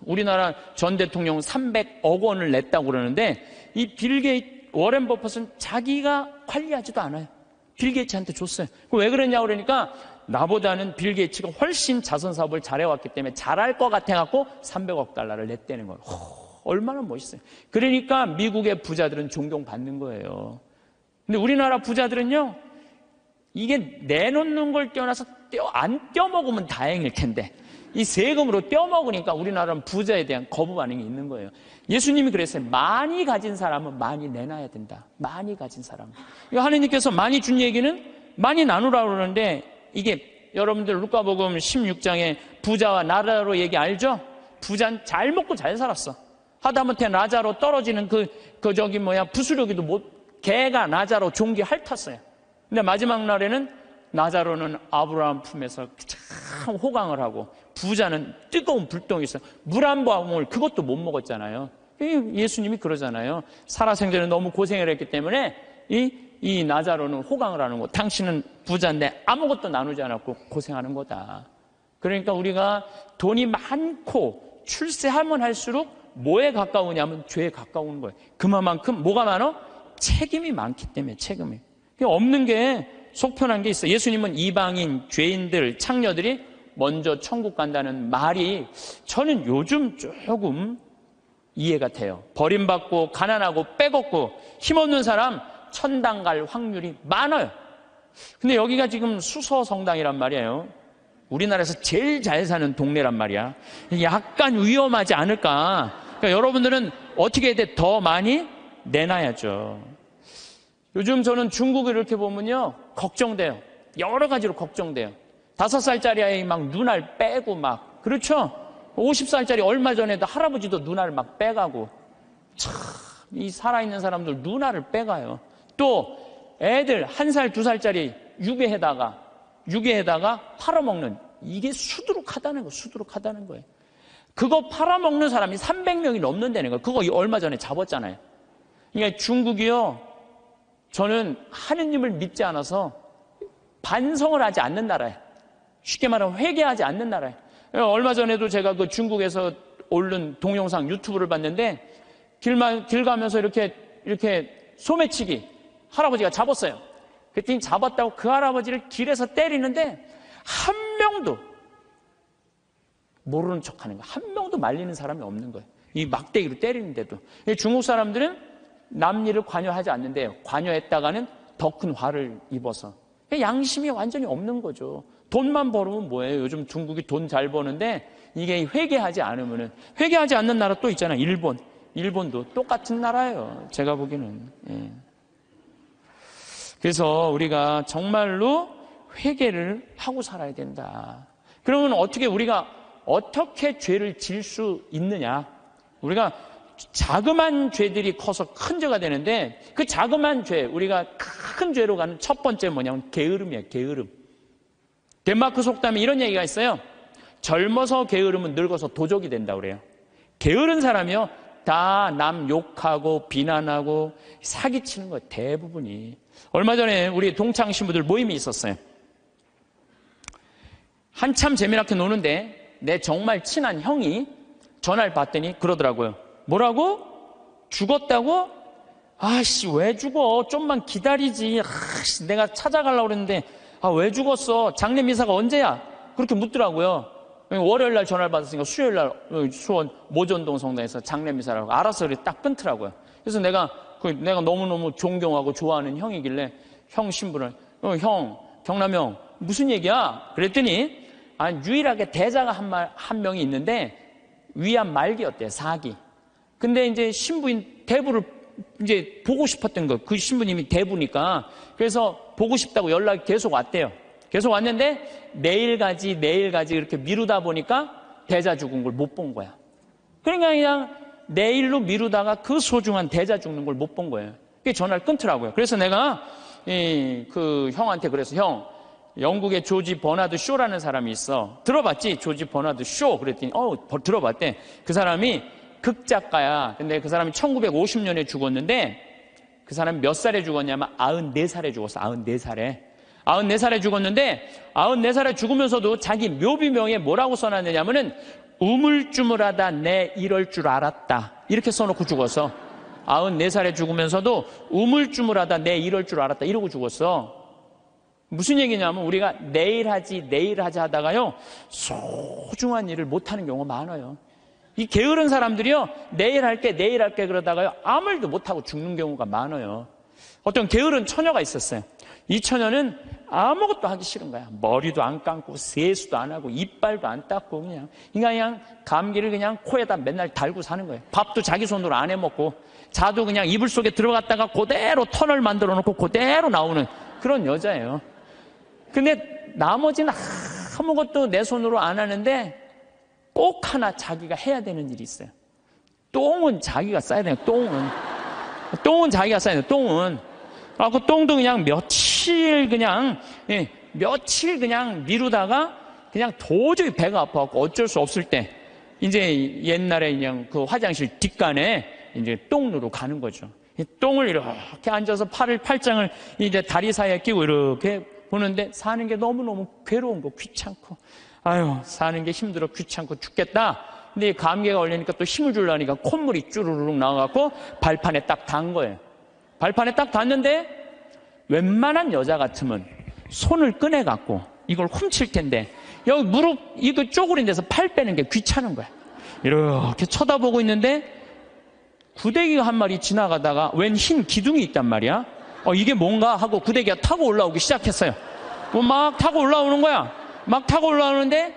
Speaker 1: 우리나라 전 대통령은 300억 원을 냈다고 그러는데, 이 빌 게이츠, 워런 버핏은 자기가 관리하지도 않아요. 빌 게이츠한테 줬어요. 왜 그러냐고 그러니까 나보다는 빌 게이츠가 훨씬 자선 사업을 잘해왔기 때문에 잘할 것 같아갖고 300억 달러를 냈다는 거예요. 얼마나 멋있어요. 그러니까 미국의 부자들은 존경받는 거예요. 근데 우리나라 부자들은요, 이게 내놓는 걸 떼어놔서 안 떼어먹으면 다행일 텐데, 이 세금으로 떼어먹으니까 우리나라는 부자에 대한 거부 반응이 있는 거예요. 예수님이 그랬어요. 많이 가진 사람은 많이 내놔야 된다. 많이 가진 사람. 하느님께서 많이 준 얘기는 많이 나누라고 그러는데, 이게 여러분들 루카복음 16장에 부자와 나자로 얘기 알죠? 부자는 잘 먹고 잘 살았어. 하다못해 나자로 떨어지는 부스러기도 개가 나자로 종기 핥았어요. 근데 마지막 날에는 나자로는 아브라함 품에서 참 호강을 하고, 부자는 뜨거운 불덩이에서 물 한 방울 그것도 못 먹었잖아요. 예수님이 그러잖아요. 살아생전에 너무 고생을 했기 때문에 이 나자로는 호강을 하는 거. 당신은 부자인데 아무것도 나누지 않았고 고생하는 거다. 그러니까 우리가 돈이 많고 출세하면 할수록 뭐에 가까우냐면 죄에 가까운 거예요. 그만큼 뭐가 많아? 책임이 많기 때문에. 책임이. 없는 게 속편한 게 있어요. 예수님은 이방인, 죄인들, 창녀들이 먼저 천국 간다는 말이 저는 요즘 조금 이해가 돼요. 버림받고 가난하고 빼곡고 힘없는 사람 천당 갈 확률이 많아요. 근데 여기가 지금 수서성당이란 말이에요. 우리나라에서 제일 잘 사는 동네란 말이야. 약간 위험하지 않을까. 그러니까 여러분들은 어떻게 해야 돼? 더 많이 내놔야죠. 요즘 저는 중국을 이렇게 보면요, 걱정돼요. 여러 가지로 걱정돼요. 5살짜리 아이 막 눈알 빼고 막, 그렇죠? 50살짜리 얼마 전에도 할아버지도 누나를 막 빼가고. 참, 이 살아있는 사람들 누나를 빼가요. 또 애들 1살, 2살짜리 유괴에다가 팔아먹는, 이게 수두룩하다는 거예요. 수두룩하다는 거예요. 그거 팔아먹는 사람이 300명이 넘는다는 거예요. 그거 얼마 전에 잡았잖아요. 그러니까 중국이요, 저는 하느님을 믿지 않아서 반성을 하지 않는 나라예요. 쉽게 말하면 회개하지 않는 나라예요. 얼마 전에도 제가 그 중국에서 올린 동영상 유튜브를 봤는데, 길 가면서 이렇게 소매치기 할아버지가 잡았어요. 그랬더니 잡았다고 그 할아버지를 길에서 때리는데 한 명도 모르는 척하는 거예요. 한 명도 말리는 사람이 없는 거예요. 이 막대기로 때리는데도. 중국 사람들은 남 일을 관여하지 않는데요, 관여했다가는 더 큰 화를 입어서 양심이 완전히 없는 거죠. 돈만 벌으면 뭐예요? 요즘 중국이 돈 잘 버는데 이게 회개하지 않으면은, 회개하지 않는 나라 또 있잖아요. 일본도 똑같은 나라예요. 제가 보기에는. 예. 그래서 우리가 정말로 회개를 하고 살아야 된다. 그러면 우리가 어떻게 죄를 질 수 있느냐? 우리가 자그마한 죄들이 커서 큰 죄가 되는데, 그 자그마한 죄, 우리가 큰 죄로 가는 첫 번째 뭐냐면 게으름이에요. 게으름. 덴마크 속담에 이런 얘기가 있어요. 젊어서 게으름은 늙어서 도적이 된다고 그래요. 게으른 사람이요, 다 남 욕하고 비난하고 사기치는 거예요. 대부분이. 얼마 전에 우리 동창 신부들 모임이 있었어요. 한참 재미나게 노는데 내 정말 친한 형이 전화를 받더니 그러더라고요. 뭐라고? 죽었다고? 아씨, 왜 죽어? 좀만 기다리지. 아씨, 내가 찾아가려고 그랬는데 왜 죽었어? 장례미사가 언제야? 그렇게 묻더라고요. 월요일 날 전화를 받았으니까 수요일 날 수원 모전동 성당에서 장례미사라고. 알았어, 그래 딱 끊더라고요. 그래서 내가 너무너무 존경하고 좋아하는 형이길래 형 신부를, 형, 경남 형, 무슨 얘기야? 그랬더니 유일하게 대자가 한 명이 있는데 위암 말기였대요. 4기. 근데 이제 신부인 대부를 이제 보고 싶었던 거. 그 신부님이 대부니까. 그래서 보고 싶다고 연락이 계속 왔대요. 계속 왔는데 내일 가지 이렇게 미루다 보니까 대자 죽은 걸 못 본 거야. 그러니까 그냥 내일로 미루다가 그 소중한 대자 죽는 걸 못 본 거예요. 그게 전화를 끊더라고요. 그래서 내가 그 형한테 그래서, 형, 영국의 조지 버나드 쇼라는 사람이 있어. 들어봤지? 조지 버나드 쇼. 그랬더니 들어봤대. 그 사람이 극작가야. 근데 그 사람이 1950년에 죽었는데 그 사람이 몇 살에 죽었냐면 94살에 죽었어. 94살에 죽었는데 94살에 죽으면서도 자기 묘비명에 뭐라고 써놨느냐면은 우물쭈물하다 내 이럴 줄 알았다. 이렇게 써놓고 죽었어. 94살에 죽으면서도 우물쭈물하다 내 이럴 줄 알았다. 이러고 죽었어. 무슨 얘기냐면 우리가 내일 하지 하다가요, 소중한 일을 못하는 경우가 많아요. 이 게으른 사람들이요, 내일 할게 그러다가요, 아무 일도 못하고 죽는 경우가 많아요. 어떤 게으른 처녀가 있었어요. 이 처녀는 아무것도 하기 싫은 거야. 머리도 안 감고 세수도 안 하고 이빨도 안 닦고 그냥 감기를 그냥 코에다 맨날 달고 사는 거예요. 밥도 자기 손으로 안 해먹고, 자도 그냥 이불 속에 들어갔다가 그대로 터널 만들어 놓고 그대로 나오는 그런 여자예요. 근데 나머지는 아무것도 내 손으로 안 하는데 꼭 하나 자기가 해야 되는 일이 있어요. 똥은 자기가 싸야 돼요. 똥은 자기가 싸야 돼요. 똥은. 그 똥도 그냥 며칠 그냥 미루다가 그냥 도저히 배가 아파갖고 어쩔 수 없을 때 이제 옛날에 그냥 그 화장실 뒷간에 이제 똥 누러 가는 거죠. 이 똥을 이렇게 앉아서 팔짱을 이제 다리 사이에 끼고 이렇게 보는데 사는 게 너무너무 괴로운 거, 귀찮고, 사는 게 힘들어, 귀찮고 죽겠다. 근데 감기가 걸리니까 또 힘을 주려니까 콧물이 쭈루룩 나와갖고 발판에 딱 단 거예요. 발판에 딱 닿는데 웬만한 여자 같으면 손을 꺼내갖고 이걸 훔칠 텐데 여기 무릎 이거 쪼그린 데서 팔 빼는 게 귀찮은 거야. 이렇게 쳐다보고 있는데 구데기가 한 마리 지나가다가 웬 흰 기둥이 있단 말이야. 이게 뭔가 하고 구데기가 타고 올라오기 시작했어요. 막 타고 올라오는 거야. 막 타고 올라오는데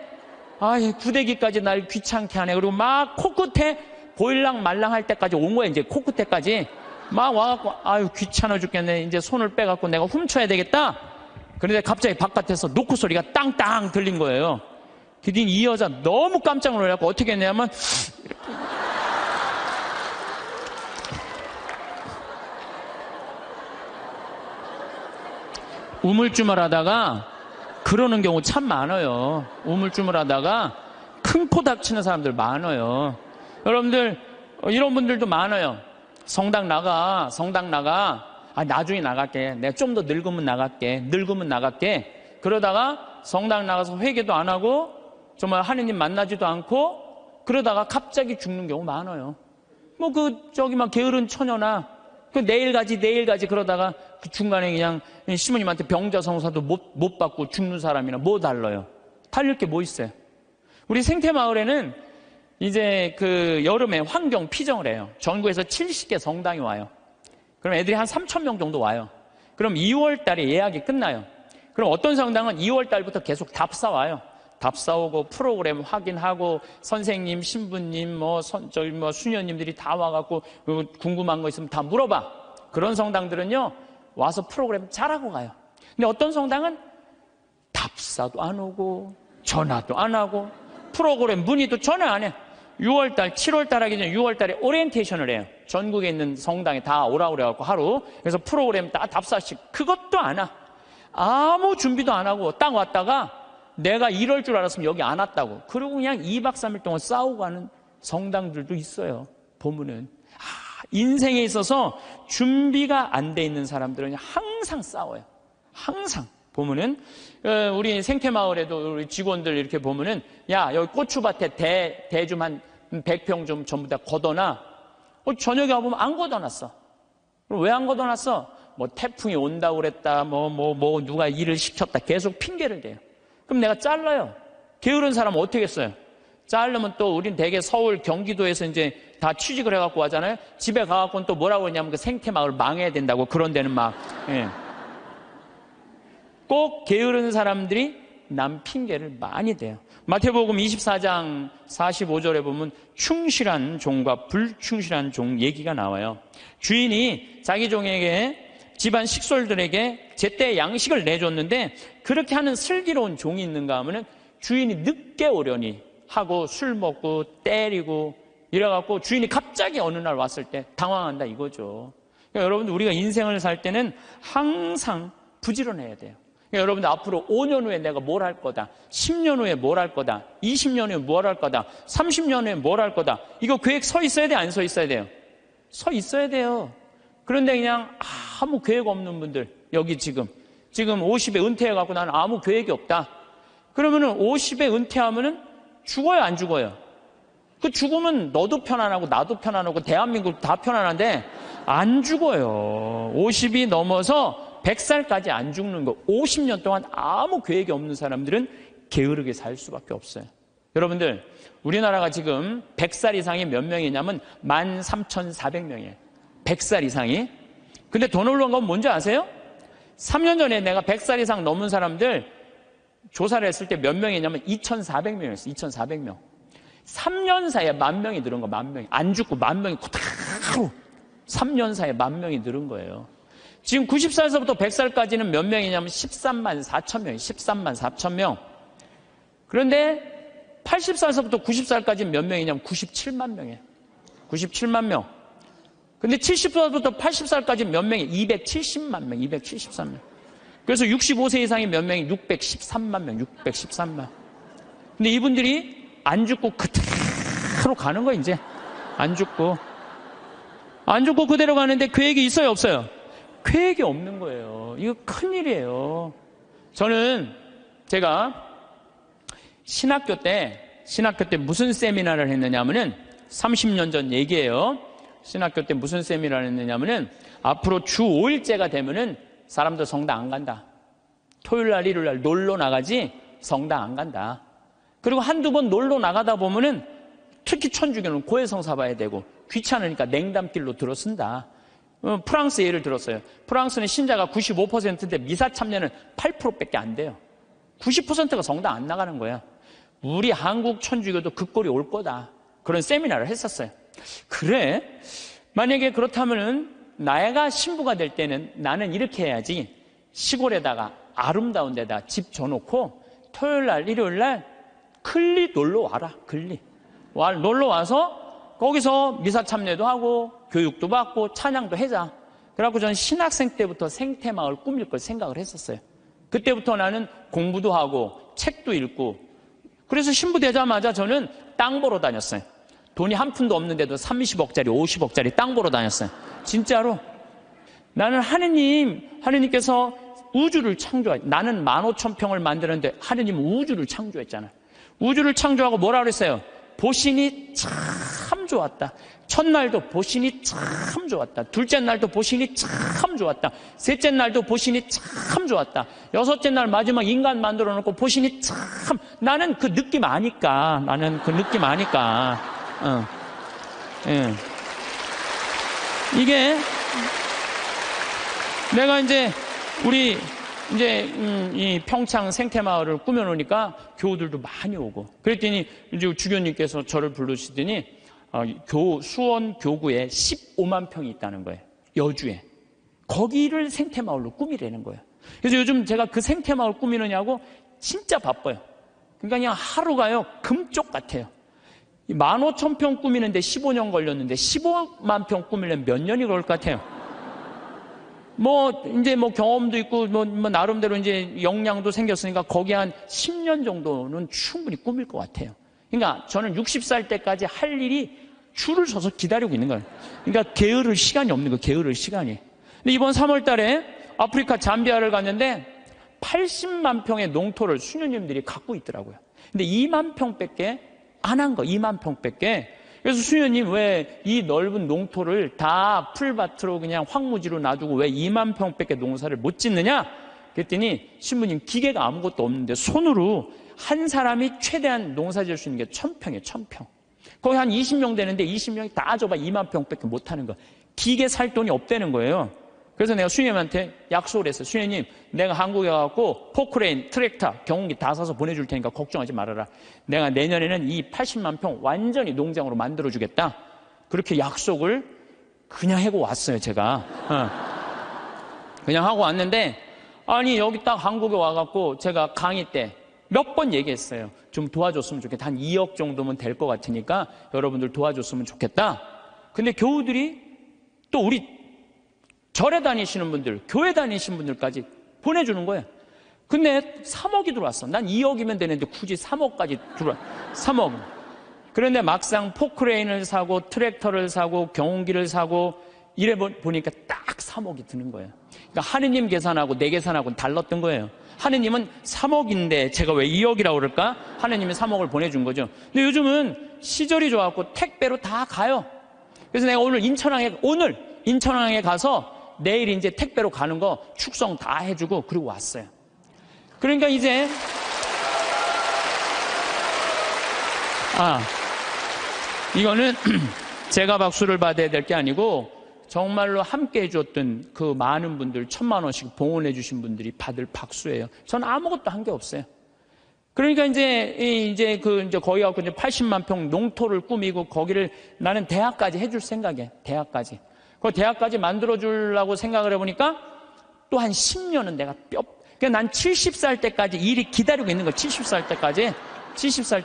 Speaker 1: 구데기까지 날 귀찮게 하네. 그리고 막 코끝에 보일랑 말랑 할 때까지 온 거야. 이제 코끝에까지 막 와갖고 귀찮아 죽겠네. 이제 손을 빼갖고 내가 훔쳐야 되겠다. 그런데 갑자기 바깥에서 노크 소리가 땅땅 들린 거예요. 그랬더니 이 여자 너무 깜짝 놀라고 어떻게 했냐면 우물쭈물하다가 그러는 경우 참 많아요. 우물쭈물하다가 큰 코 닥치는 사람들 많아요. 여러분들 이런 분들도 많아요. 성당 나가. 나중에 나갈게. 내가 좀 더 늙으면 나갈게. 그러다가 성당 나가서 회개도 안 하고 정말 하느님 만나지도 않고 그러다가 갑자기 죽는 경우 많아요. 막 게으른 처녀나 내일 가지 그러다가 그 중간에 그냥 시모님한테 병자성사도 못 받고 죽는 사람이나 뭐 달라요? 달릴 게 뭐 있어요? 우리 생태마을에는 이제 그 여름에 환경 피정을 해요. 전국에서 70개 성당이 와요. 그럼 애들이 한 3,000명 정도 와요. 그럼 2월 달에 예약이 끝나요. 그럼 어떤 성당은 2월 달부터 계속 답사 와요. 답사 오고 프로그램 확인하고 선생님, 신부님, 수녀님들이 다 와갖고 궁금한 거 있으면 다 물어봐. 그런 성당들은요 와서 프로그램 잘하고 가요. 근데 어떤 성당은 답사도 안 오고 전화도 안 하고 프로그램 문의도 전화 안 해. 6월달, 7월달 하기 전에 6월달에 오리엔테이션을 해요. 전국에 있는 성당에 다 오라고 그래갖고 하루. 그래서 프로그램 다 답사식. 그것도 안 와. 아무 준비도 안 하고 딱 왔다가 내가 이럴 줄 알았으면 여기 안 왔다고. 그리고 그냥 2박 3일 동안 싸우고 가는 성당들도 있어요. 보면은. 인생에 있어서 준비가 안 돼 있는 사람들은 항상 싸워요. 항상. 보면은 우리 생태마을에도 우리 직원들 이렇게 보면은 야 여기 고추밭에 대 좀 한 100평 좀 전부 다 걷어놔. 저녁에 와보면 안 걷어놨어. 왜 안 걷어놨어? 뭐 태풍이 온다고 그랬다 누가 일을 시켰다 계속 핑계를 대요. 그럼 내가 잘라요. 게으른 사람은 어떻게 했어요? 자르면 또 우린 대개 서울 경기도에서 이제 다 취직을 해갖고 하잖아요. 집에 가갖고는 또 뭐라고 했냐면 그 생태마을 망해야 된다고 그런 데는 꼭 게으른 사람들이 남 핑계를 많이 대요. 마태복음 24장 45절에 보면 충실한 종과 불충실한 종 얘기가 나와요. 주인이 자기 종에게 집안 식솔들에게 제때 양식을 내줬는데 그렇게 하는 슬기로운 종이 있는가 하면은 주인이 늦게 오려니 하고 술 먹고 때리고 이래갖고 주인이 갑자기 어느 날 왔을 때 당황한다 이거죠. 그러니까 여러분들 우리가 인생을 살 때는 항상 부지런해야 돼요. 그러니까 여러분들 앞으로 5년 후에 내가 뭘 할 거다, 10년 후에 뭘 할 거다, 20년 후에 뭘 할 거다, 30년 후에 뭘 할 거다, 이거 계획 서 있어야 돼, 안 서 있어야 돼요? 서 있어야 돼요. 그런데 그냥 아무 계획 없는 분들, 여기 지금 50에 은퇴해갖고 나는 아무 계획이 없다. 그러면은 50에 은퇴하면은 죽어요, 안 죽어요? 그 죽으면 너도 편안하고 나도 편안하고 대한민국 다 편안한데 안 죽어요. 50이 넘어서 100살까지 안 죽는 거. 50년 동안 아무 계획이 없는 사람들은 게으르게 살 수밖에 없어요. 여러분들 우리나라가 지금 100살 이상이 몇 명이냐면 13,400명이에요. 100살 이상이. 근데 더 놀라운 건 뭔지 아세요? 3년 전에 내가 100살 이상 넘은 사람들 조사를 했을 때 몇 명이냐면 2,400명이었어요. 2,400명. 3년 사이에 10,000명이 늘은 거. 10,000명이. 안 죽고 10,000명이 그대로 3년 사이에 10,000명이 늘은 거예요. 지금 90살에서부터 100살까지는 몇 명이냐면 13만 4천 명이 13만 4천 명. 그런데 80살에서부터 90살까지는 몇 명이냐면 97만 명이에요. 97만 명. 근데 70살부터 80살까지 몇 명이 270만 명, 273명. 그래서 65세 이상이 몇 명이 613만 명, 613만. 근데 이분들이 안 죽고 그대로 가는 거 이제. 안 죽고 그대로 가는데 계획이 있어요, 없어요? 계획이 없는 거예요. 이거 큰일이에요. 제가 신학교 때 무슨 세미나를 했느냐면은 30년 전 얘기예요. 신학교 때 무슨 세미나를 했느냐면은 앞으로 주 5일째가 되면은 사람들 성당 안 간다. 토요일 날, 일요일 날 놀러 나가지 성당 안 간다. 그리고 한두 번 놀러 나가다 보면은 특히 천주교는 고해성사 봐야 되고 귀찮으니까 냉담길로 들어선다. 프랑스 예를 들었어요. 프랑스는 신자가 95%인데 미사 참여는 8%밖에 안 돼요. 90%가 성당 안 나가는 거야. 우리 한국 천주교도 그 꼴이 올 거다. 그런 세미나를 했었어요. 그래? 만약에 그렇다면은 내가 신부가 될 때는 나는 이렇게 해야지. 시골에다가 아름다운 데다 집 줘놓고 토요일 날, 일요일 날 클리 놀러 와라. 클리. 놀러 와서 거기서 미사 참여도 하고 교육도 받고 찬양도 해자. 그래갖고 저는 신학생 때부터 생태마을 꾸밀 걸 생각을 했었어요. 그때부터 나는 공부도 하고 책도 읽고, 그래서 신부 되자마자 저는 땅 보러 다녔어요. 돈이 한 푼도 없는데도 30억짜리 50억짜리 땅 보러 다녔어요. 진짜로. 나는 하느님께서 우주를 나는 15,000평을 만드는데 하느님은 우주를 창조했잖아. 우주를 창조하고 뭐라 그랬어요? 보신이 참 좋았다. 첫날도 보신이 참 좋았다. 둘째 날도 보신이 참 좋았다. 셋째 날도 보신이 참 좋았다. 여섯째 날 마지막 인간 만들어 놓고 보신이 참. 나는 그 느낌 아니까. 예. 이게 내가 이 평창 생태마을을 꾸며놓으니까 교우들도 많이 오고, 그랬더니 이제 주교님께서 저를 부르시더니 수원 교구에 15만 평이 있다는 거예요. 여주에. 거기를 생태마을로 꾸미라는 거예요. 그래서 요즘 제가 그 생태마을 꾸미느냐고 진짜 바빠요. 그러니까 그냥 하루가요 금쪽 같아요. 15,000평 꾸미는데 15년 걸렸는데 15만 평 꾸미려면 몇 년이 걸릴 것 같아요. 이제 경험도 있고, 나름대로 이제 역량도 생겼으니까 거기 한 10년 정도는 충분히 꾸밀 것 같아요. 그러니까 저는 60살 때까지 할 일이 줄을 서서 기다리고 있는 거예요. 그러니까 게으를 시간이 없는 거예요, 게으를 시간이. 근데 이번 3월 달에 아프리카 잠비아를 갔는데 80만 평의 농토를 수녀님들이 갖고 있더라고요. 근데 2만 평밖에 안 한 거, 2만 평밖에. 그래서 수녀님 왜 이 넓은 농토를 다 풀밭으로 그냥 황무지로 놔두고 왜 2만 평밖에 농사를 못 짓느냐? 그랬더니 신부님 기계가 아무것도 없는데 손으로 한 사람이 최대한 농사 지을 수 있는 게 1,000평이에요, 1,000평. 거기 한 20명 되는데 20명이 다 줘봐 2만 평밖에 못 하는 거. 기계 살 돈이 없다는 거예요. 그래서 내가 수녀님한테 약속을 했어요. 수녀님, 내가 한국에 가서 포크레인, 트랙터, 경운기 다 사서 보내줄 테니까 걱정하지 말아라. 내가 내년에는 이 80만 평 완전히 농장으로 만들어주겠다. 그렇게 약속을 그냥 하고 왔어요, 제가. 그냥 하고 왔는데, 아니, 여기 딱 한국에 와갖고 제가 강의 때 몇 번 얘기했어요. 좀 도와줬으면 좋겠다. 한 2억 정도면 될 것 같으니까 여러분들 도와줬으면 좋겠다. 근데 교우들이 또 우리 절에 다니시는 분들, 교회 다니시는 분들까지 보내주는 거예요. 근데 3억이 들어왔어. 난 2억이면 되는데 굳이 3억까지 들어와. 3억. 그런데 막상 포크레인을 사고 트랙터를 사고 경운기를 사고 이래 보니까 딱 3억이 드는 거예요. 그러니까 하느님 계산하고 내 계산하고는 달랐던 거예요. 하느님은 3억인데 제가 왜 2억이라고 그럴까? 하느님이 3억을 보내준 거죠. 근데 요즘은 시절이 좋아갖고 택배로 다 가요. 그래서 내가 오늘 인천항에 가서 내일 이제 택배로 가는 거 축성 다 해주고 그리고 왔어요. 그러니까 이제 이거는 제가 박수를 받아야 될 게 아니고 정말로 함께 해줬던 그 많은 분들 1,000만 원씩 봉헌해 주신 분들이 받을 박수예요. 저는 아무것도 한 게 없어요. 그러니까 이제 거기 가고 이제 80만 평 농토를 꾸미고 거기를 나는 대학까지 해줄 생각이에요. 대학까지. 그 대학까지 만들어주려고 생각을 해보니까 또 한 10년은 내가 그러니까 난 70살 때까지 일이 기다리고 있는 거야. 70살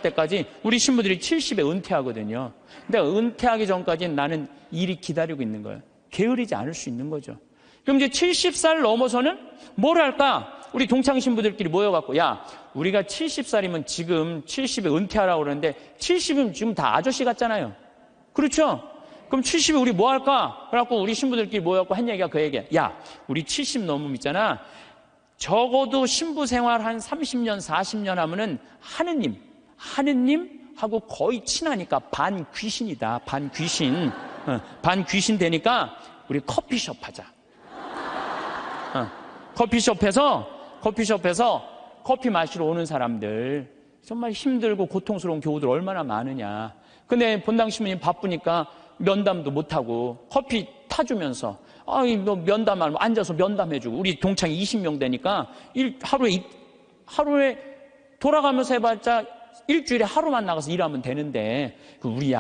Speaker 1: 때까지 우리 신부들이 70에 은퇴하거든요. 근데 은퇴하기 전까지는 나는 일이 기다리고 있는 거예요. 게으르지 않을 수 있는 거죠. 그럼 이제 70살 넘어서는 뭘 할까? 우리 동창 신부들끼리 모여갖고 야, 우리가 70살이면 지금 70에 은퇴하라고 그러는데 70이면 지금 다 아저씨 같잖아요. 그렇죠? 그럼 70에 우리 뭐 할까? 그래갖고 우리 신부들끼리 모여갖고 한 얘기가 그 얘기야. 야, 우리 70 넘으면 있잖아. 적어도 신부 생활 한 30년, 40년 하면은 하느님하고 거의 친하니까 반귀신이다. 반귀신 되니까 우리 커피숍 하자. 커피숍에서 커피 마시러 오는 사람들, 정말 힘들고 고통스러운 교우들 얼마나 많으냐. 근데 본당 신부님 바쁘니까 면담도 못하고 커피 타주면서 너 면담하면 앉아서 면담해주고 우리 동창이 20명 되니까 하루에 돌아가면서 해봤자 일주일에 하루만 나가서 일하면 되는데 우리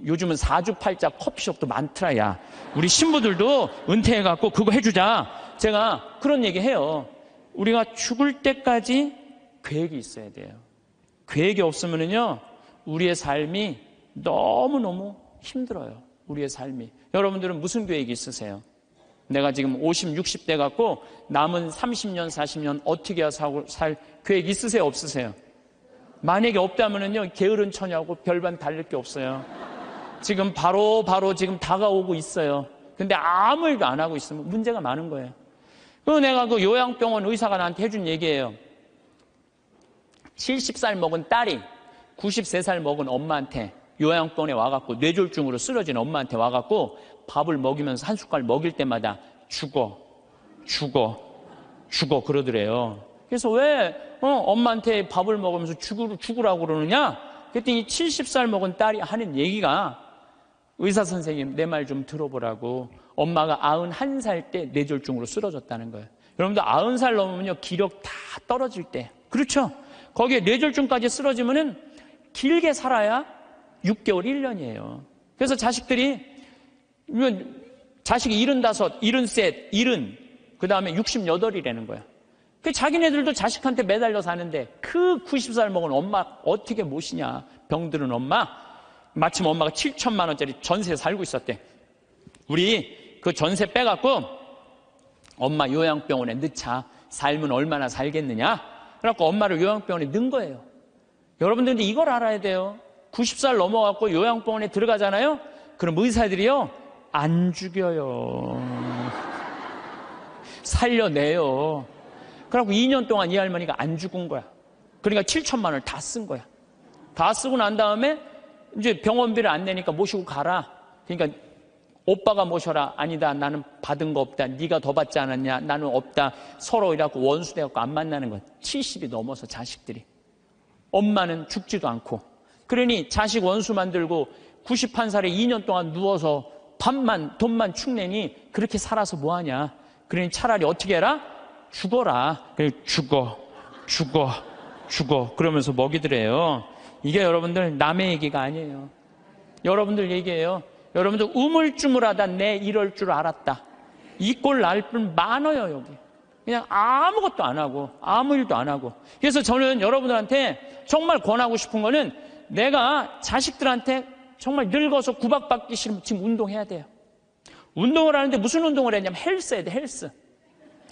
Speaker 1: 요즘은 4주8자 커피숍도 많더라. 야, 우리 신부들도 은퇴해갖고 그거 해주자. 제가 그런 얘기 해요. 우리가 죽을 때까지 계획이 있어야 돼요. 계획이 없으면요, 우리의 삶이 너무너무 힘들어요. 우리의 삶이. 여러분들은 무슨 계획이 있으세요? 내가 지금 50, 60대 갖고 남은 30년, 40년 어떻게 살 계획 있으세요? 없으세요? 만약에 없다면요, 게으른 처냐고 별반 다를 게 없어요. 지금 바로 지금 다가오고 있어요. 근데 아무 일도 안 하고 있으면 문제가 많은 거예요. 내가 그 요양병원 의사가 나한테 해준 얘기예요. 70살 먹은 딸이 93살 먹은 엄마한테 요양병원에 와갖고 뇌졸중으로 쓰러진 엄마한테 와갖고 밥을 먹이면서 한 숟갈 먹일 때마다 죽어 그러더래요. 그래서 왜 엄마한테 밥을 먹으면서 죽으라고 그러느냐? 그랬더니 70살 먹은 딸이 하는 얘기가, 의사 선생님 내 말 좀 들어보라고, 엄마가 91살 때 뇌졸중으로 쓰러졌다는 거예요. 여러분들 90살 넘으면요, 기력 다 떨어질 때, 그렇죠? 거기에 뇌졸중까지 쓰러지면은 길게 살아야 6개월, 1년이에요. 그래서 자식이 75, 73, 그 다음에 68이라는 거야. 그 자기네들도 자식한테 매달려 사는데 그 90살 먹은 엄마 어떻게 모시냐. 병들은 엄마. 마침 엄마가 7천만 원짜리 전세 살고 있었대. 우리 그 전세 빼갖고 엄마 요양병원에 넣자. 살면 얼마나 살겠느냐. 그래갖고 엄마를 요양병원에 넣은 거예요. 여러분들도 이걸 알아야 돼요. 90살 넘어갖고 요양병원에 들어가잖아요. 그럼 의사들이요, 안 죽여요. 살려내요. 그래갖고 2년 동안 이 할머니가 안 죽은 거야. 그러니까 7천만 원을 다 쓴 거야. 다 쓰고 난 다음에 이제 병원비를 안 내니까 모시고 가라. 그러니까 오빠가 모셔라. 아니다, 나는 받은 거 없다. 네가 더 받지 않았냐. 나는 없다. 서로 이래갖고 원수돼갖고 안 만나는 거야. 70이 넘어서 자식들이. 엄마는 죽지도 않고. 그러니 자식 원수 만들고 91살에 2년 동안 누워서 돈만 축내니 그렇게 살아서 뭐하냐. 그러니 차라리 어떻게 해라? 죽어라. 그래, 죽어. 그러면서 먹이더래요. 이게 여러분들 남의 얘기가 아니에요. 여러분들 얘기예요. 여러분들 우물쭈물하다 내 이럴 줄 알았다. 이 꼴 날 뿐 많아요, 여기. 그냥 아무것도 안 하고, 아무 일도 안 하고. 그래서 저는 여러분들한테 정말 권하고 싶은 거는, 내가 자식들한테 정말 늙어서 구박받기 싫으면 지금 운동해야 돼요. 운동을 하는데 무슨 운동을 했냐면 헬스 해야 돼, 헬스.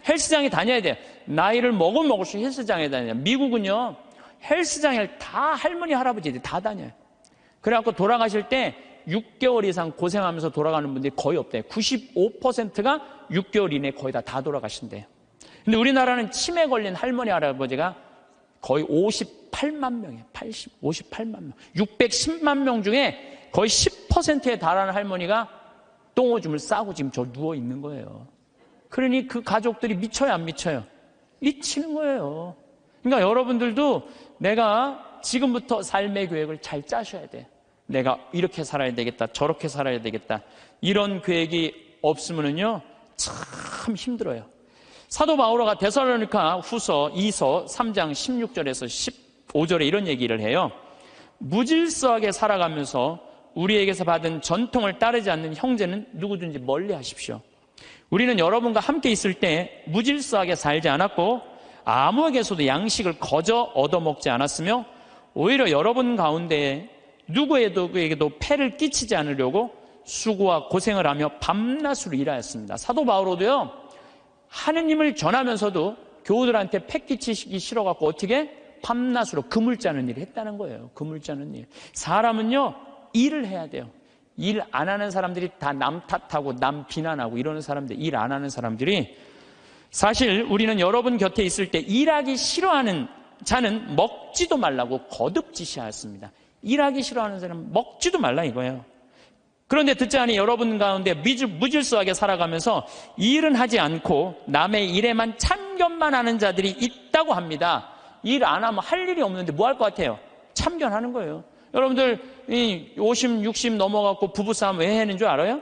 Speaker 1: 헬스장에 다녀야 돼. 나이를 먹으면 먹을수록 헬스장에 다녀요. 미국은요, 헬스장에 다 할머니, 할아버지들이 다 다녀요. 그래갖고 돌아가실 때 6개월 이상 고생하면서 돌아가는 분들이 거의 없대요. 95%가 6개월 이내에 거의 다 돌아가신대요. 근데 우리나라는 치매 걸린 할머니, 할아버지가 거의 58만 명이에요. 58만 명. 610만 명 중에 거의 10%에 달하는 할머니가 똥오줌을 싸고 지금 저 누워 있는 거예요. 그러니 그 가족들이 미쳐요, 안 미쳐요? 미치는 거예요. 그러니까 여러분들도 내가 지금부터 삶의 계획을 잘 짜셔야 돼. 내가 이렇게 살아야 되겠다, 저렇게 살아야 되겠다. 이런 계획이 없으면요, 참 힘들어요. 사도 바오로가 데살로니가 후서 2서 3장 16절에서 15절에 이런 얘기를 해요. 무질서하게 살아가면서 우리에게서 받은 전통을 따르지 않는 형제는 누구든지 멀리 하십시오. 우리는 여러분과 함께 있을 때 무질서하게 살지 않았고 아무에게서도 양식을 거저 얻어먹지 않았으며 오히려 여러분 가운데 누구에게도 폐를 끼치지 않으려고 수고와 고생을 하며 밤낮으로 일하였습니다. 사도 바오로도요, 하느님을 전하면서도 교우들한테 폐 끼치기 싫어갖고 어떻게 밤낮으로 그물 짜는 일을 했다는 거예요. 그물 짜는 일. 사람은요, 일을 해야 돼요. 일 안 하는 사람들이 다 남 탓하고 남 비난하고 이러는 사람들, 일 안 하는 사람들이, 사실 우리는 여러분 곁에 있을 때 일하기 싫어하는 자는 먹지도 말라고 거듭 지시하였습니다. 일하기 싫어하는 사람은 먹지도 말라 이거예요. 그런데 듣자니 여러분 가운데 무질서하게 살아가면서 일은 하지 않고 남의 일에만 참견만 하는 자들이 있다고 합니다. 일 안 하면 할 일이 없는데 뭐 할 것 같아요? 참견하는 거예요. 여러분들 50, 60 넘어갖고 부부싸움 왜 하는 줄 알아요?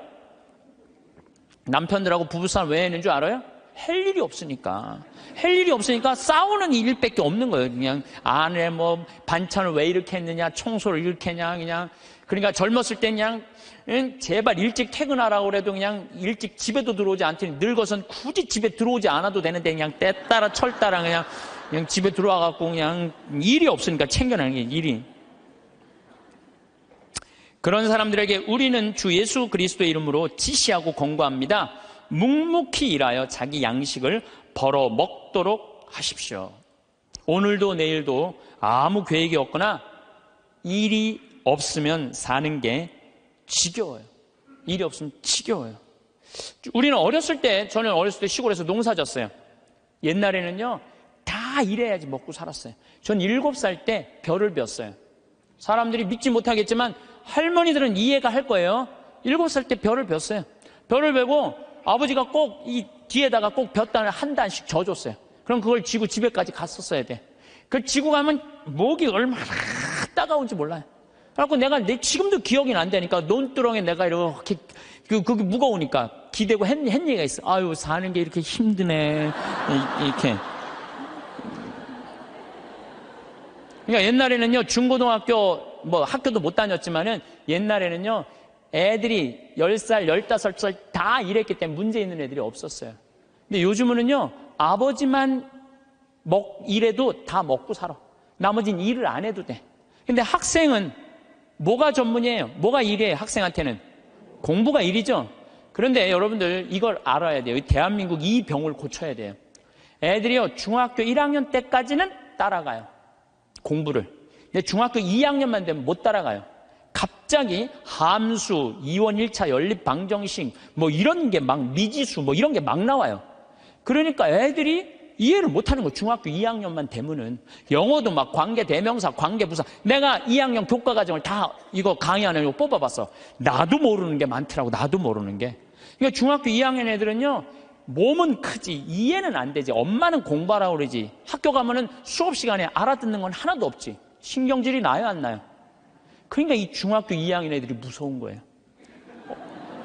Speaker 1: 남편들하고 부부싸움 왜 하는 줄 알아요? 할 일이 없으니까. 할 일이 없으니까 싸우는 일밖에 없는 거예요. 그냥 아내 뭐 반찬을 왜 이렇게 했느냐, 청소를 이렇게 했냐, 그냥. 그러니까 젊었을 때 그냥 제발 일찍 퇴근하라고 그래도 그냥 일찍 집에도 들어오지 않더니 늙어선 굳이 집에 들어오지 않아도 되는데 그냥 때 따라 철 따라 그냥 그냥 집에 들어와갖고 그냥 일이 없으니까 챙겨내는 게 일이. 그런 사람들에게 우리는 주 예수 그리스도의 이름으로 지시하고 권고합니다. 묵묵히 일하여 자기 양식을 벌어 먹도록 하십시오. 오늘도 내일도 아무 계획이 없거나 일이 없으면 사는 게 지겨워요. 일이 없으면 지겨워요. 우리는 저는 어렸을 때 시골에서 농사 졌어요. 옛날에는요, 다 일해야지 먹고 살았어요. 전 7살 때 벼를 베었어요. 사람들이 믿지 못하겠지만 할머니들은 이해가 할 거예요. 7살 때 벼를 베었어요. 벼를 베고 아버지가 꼭 이 뒤에다가 꼭 볕단을 한 단씩 져줬어요. 그럼 그걸 지고 집에까지 갔었어야 돼. 그 지고 가면 목이 얼마나 따가운지 몰라요. 그래갖고 지금도 기억이 난다니까. 논두렁에 내가 이렇게, 그게 무거우니까 기대고 한 얘기가 있어. 아유, 사는 게 이렇게 힘드네. 이렇게. 그러니까 옛날에는요, 중고등학교, 학교도 못 다녔지만은 옛날에는요, 애들이 10살, 15살 다 일했기 때문에 문제 있는 애들이 없었어요. 근데 요즘은요, 아버지만 일해도 다 먹고 살아. 나머지는 일을 안 해도 돼. 근데 학생은 뭐가 전문이에요? 뭐가 일이에요? 학생한테는 공부가 일이죠. 그런데 여러분들 이걸 알아야 돼요. 대한민국 이 병을 고쳐야 돼요. 애들이요, 중학교 1학년 때까지는 따라가요, 공부를. 근데 중학교 2학년만 되면 못 따라가요. 갑자기 함수, 이원 1차 연립 방정식 이런 게 막 미지수 이런 게 막 나와요. 그러니까 애들이 이해를 못하는 거. 중학교 2학년만 되면은 영어도 막 관계 대명사, 관계 부사. 내가 2학년 교과 과정을 다 이거 강의하는 거 뽑아봤어. 나도 모르는 게 많더라고. 나도 모르는 게. 그러니까 중학교 2학년 애들은요, 몸은 크지 이해는 안 되지. 엄마는 공부하라고 그러지. 학교 가면은 수업 시간에 알아듣는 건 하나도 없지. 신경질이 나요, 안 나요? 그러니까 이 중학교 2학년 애들이 무서운 거예요.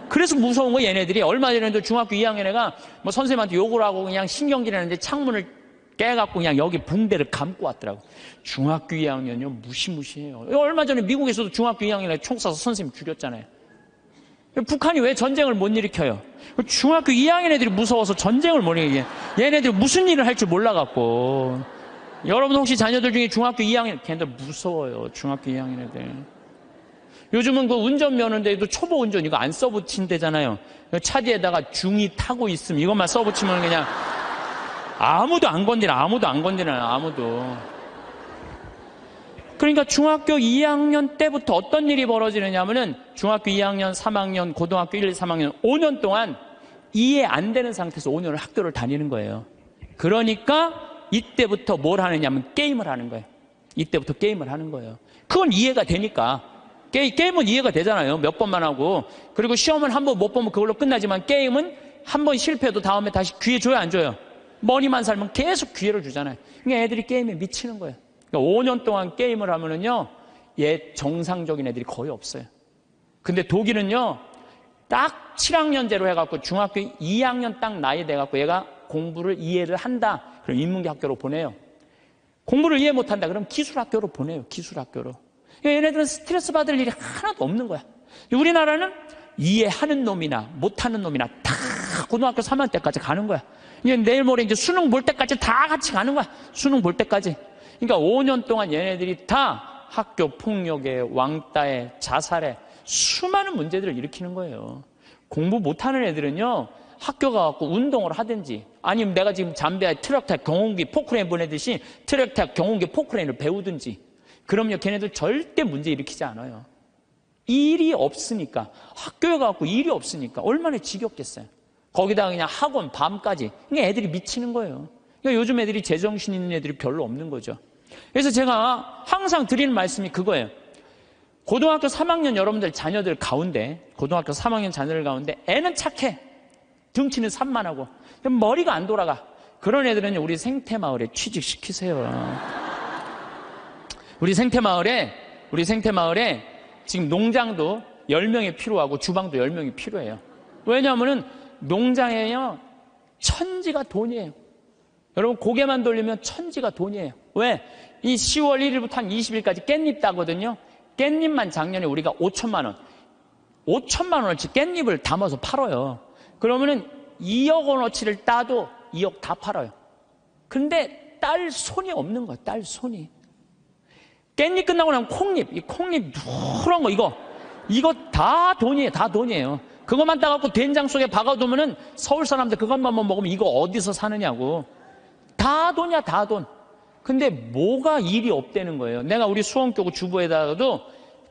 Speaker 1: 그래서 무서운 거. 얘네들이 얼마 전에도 중학교 2학년 애가 선생님한테 욕을 하고 그냥 신경질 하는데 창문을 깨갖고 그냥 여기 붕대를 감고 왔더라고. 중학교 2학년이요, 무시무시해요. 얼마 전에 미국에서도 중학교 2학년 애 총 쏴서 선생님 죽였잖아요. 북한이 왜 전쟁을 못 일으켜요? 중학교 2학년 애들이 무서워서 전쟁을 못 일으켜요. 얘네들이 무슨 일을 할 줄 몰라갖고. 여러분 혹시 자녀들 중에 중학교 2학년, 걔네들 무서워요. 중학교 2학년 애들. 요즘은 그 운전면허인데도 초보 운전 이거 안 써붙인대잖아요. 차 뒤에다가 중2 타고 있으면 이것만 써붙이면 그냥 아무도 안 건드려. 아무도. 그러니까 중학교 2학년 때부터 어떤 일이 벌어지느냐면은 중학교 2학년, 3학년, 고등학교 1, 3학년 5년 동안 이해 안 되는 상태에서 5년을 학교를 다니는 거예요. 그러니까 이때부터 뭘 하느냐면 게임을 하는 거예요. 이때부터 게임을 하는 거예요. 그건 이해가 되니까. 게임은 이해가 되잖아요. 몇 번만 하고. 그리고 시험은 한 번 못 보면 그걸로 끝나지만 게임은 한 번 실패해도 다음에 다시 기회 줘요, 안 줘요? 머리만 살면 계속 기회를 주잖아요. 그러니까 애들이 게임에 미치는 거예요. 그러니까 5년 동안 게임을 하면은요, 정상적인 애들이 거의 없어요. 근데 독일은요, 딱 7학년제로 해갖고 중학교 2학년 딱 나이 돼갖고 얘가 공부를 이해를 한다. 그럼 인문계 학교로 보내요. 공부를 이해 못한다. 그럼 기술학교로 보내요. 기술학교로. 얘네들은 스트레스 받을 일이 하나도 없는 거야. 우리나라는 이해하는 놈이나 못하는 놈이나 다 고등학교 3학년 때까지 가는 거야. 이제 내일 모레 이제 수능 볼 때까지 다 같이 가는 거야. 수능 볼 때까지. 그러니까 5년 동안 얘네들이 다 학교 폭력에, 왕따에, 자살에 수많은 문제들을 일으키는 거예요. 공부 못하는 애들은요, 학교 가갖고 운동을 하든지 아니면 내가 지금 잠베아에 트럭탑 경운기 포크레인 보내듯이 트럭탑 경운기 포크레인을 배우든지. 그럼요, 걔네들 절대 문제 일으키지 않아요. 일이 없으니까. 학교에 가갖고 일이 없으니까 얼마나 지겹겠어요. 거기다가 그냥 학원 밤까지. 그러니까 애들이 미치는 거예요. 그러니까 요즘 애들이 제정신 있는 애들이 별로 없는 거죠. 그래서 제가 항상 드리는 말씀이 그거예요. 고등학교 3학년 여러분들 자녀들 가운데, 고등학교 3학년 자녀들 가운데 애는 착해. 등치는 산만하고 머리가 안 돌아가. 그런 애들은 우리 생태마을에 취직시키세요. 우리 생태마을에 지금 농장도 10명이 필요하고 주방도 10명이 필요해요. 왜냐하면 농장에요, 천지가 돈이에요. 여러분 고개만 돌리면 천지가 돈이에요. 왜? 이 10월 1일부터 한 20일까지 깻잎 따거든요. 깻잎만 작년에 우리가 5천만 원, 5천만 원어치 깻잎을 담아서 팔아요. 그러면은 2억 원어치를 따도 2억 다 팔아요. 근데 딸 손이 없는 거야. 딸 손이. 깻잎 끝나고 나면 콩잎, 이 콩잎 누런 거 이거 다 돈이에요. 다 돈이에요. 그것만 따갖고 된장 속에 박아두면은 서울 사람들 그것만 먹으면 이거 어디서 사느냐고. 다 돈이야, 다 돈. 근데 뭐가 일이 없다는 거예요. 내가 우리 수원교구 주부에다가도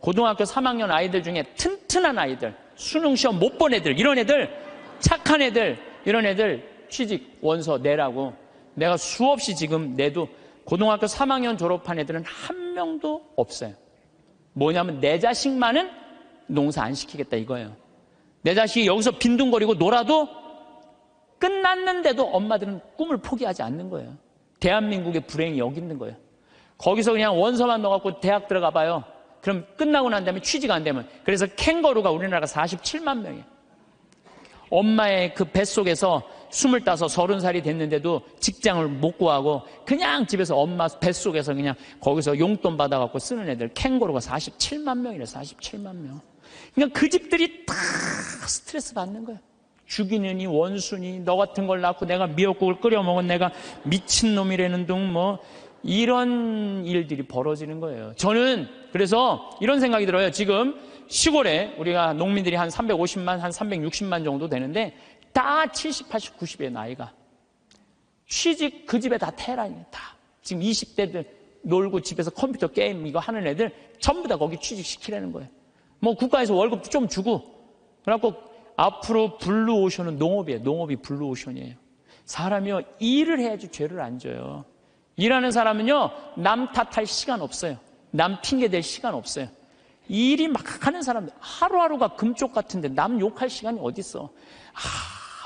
Speaker 1: 고등학교 3학년 아이들 중에 튼튼한 아이들, 수능 시험 못 본 애들, 이런 애들, 착한 애들, 이런 애들 취직 원서 내라고 내가 수없이 지금 내도 고등학교 3학년 졸업한 애들은 한 명도 없어요. 뭐냐면 내 자식만은 농사 안 시키겠다 이거예요. 내 자식이 여기서 빈둥거리고 놀아도 끝났는데도 엄마들은 꿈을 포기하지 않는 거예요. 대한민국의 불행이 여기 있는 거예요. 거기서 그냥 원서만 넣어갖고 대학 들어가 봐요. 그럼 끝나고 난 다음에 취직 안 되면. 그래서 캥거루가 우리나라가 47만 명이에요. 엄마의 그 뱃속에서 25, 30살이 됐는데도 직장을 못 구하고 그냥 집에서 엄마 뱃속에서 그냥 거기서 용돈 받아갖고 쓰는 애들 캥거루가 47만 명이래. 47만 명. 그러니까 그 집들이 다 스트레스 받는 거예요. 죽이느니 원수니 너 같은 걸 낳고 내가 미역국을 끓여 먹은 내가 미친놈이라는 둥 뭐 이런 일들이 벌어지는 거예요. 저는 그래서 이런 생각이 들어요. 지금 시골에 우리가 농민들이 한 350만, 한 360만 정도 되는데 다 70, 80, 90의 나이가. 취직 그 집에 다 테란이에요. 다. 지금 20대들 놀고 집에서 컴퓨터 게임 이거 하는 애들 전부 다 거기 취직시키라는 거예요. 뭐 국가에서 월급도 좀 주고. 그래갖고 앞으로 블루오션은 농업이에요. 농업이 블루오션이에요. 사람이요 일을 해야지 죄를 안 져요. 일하는 사람은요 남 탓할 시간 없어요. 남 핑계 댈 시간 없어요. 일이 막 하는 사람들 하루하루가 금쪽 같은데 남 욕할 시간이 어디 있어.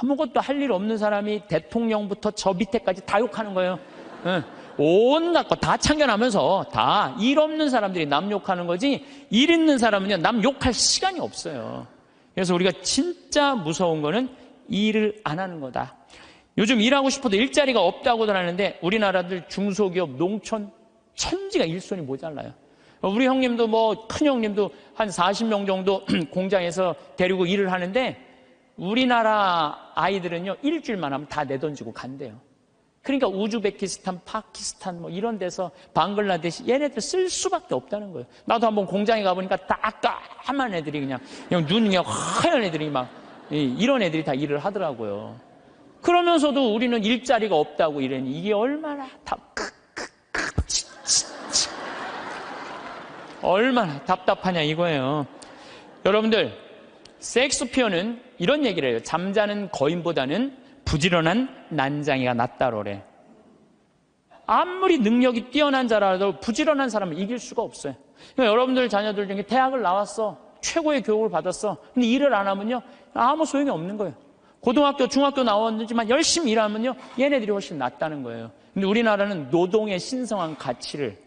Speaker 1: 아무것도 할 일 없는 사람이 대통령부터 저 밑에까지 다 욕하는 거예요. 온갖 거 다 참견하면서 다 일 없는 사람들이 남 욕하는 거지 일 있는 사람은요 남 욕할 시간이 없어요. 그래서 우리가 진짜 무서운 거는 일을 안 하는 거다. 요즘 일하고 싶어도 일자리가 없다고들 하는데 우리나라들 중소기업, 농촌 천지가 일손이 모자라요. 우리 형님도 뭐 큰 형님도 한 40명 정도 공장에서 데리고 일을 하는데 우리나라 아이들은요 일주일만 하면 다 내던지고 간대요. 그러니까 우즈베키스탄, 파키스탄 뭐 이런 데서 방글라데시 얘네들 쓸 수밖에 없다는 거예요. 나도 한번 공장에 가보니까 다 까만 애들이 그냥 눈이 그냥 하얀 애들이 막 이런 애들이 다 일을 하더라고요. 그러면서도 우리는 일자리가 없다고 이러니 이게 얼마나 얼마나 답답하냐 이거예요. 여러분들 섹스피어는 이런 얘기를 해요. 잠자는 거인보다는 부지런한 난장이가 낫다로래. 아무리 능력이 뛰어난 자라도 부지런한 사람은 이길 수가 없어요. 그러니까 여러분들 자녀들 중에 대학을 나왔어. 최고의 교육을 받았어. 근데 일을 안 하면요 아무 소용이 없는 거예요. 고등학교, 중학교 나왔지만 열심히 일하면요 얘네들이 훨씬 낫다는 거예요. 근데 우리나라는 노동의 신성한 가치를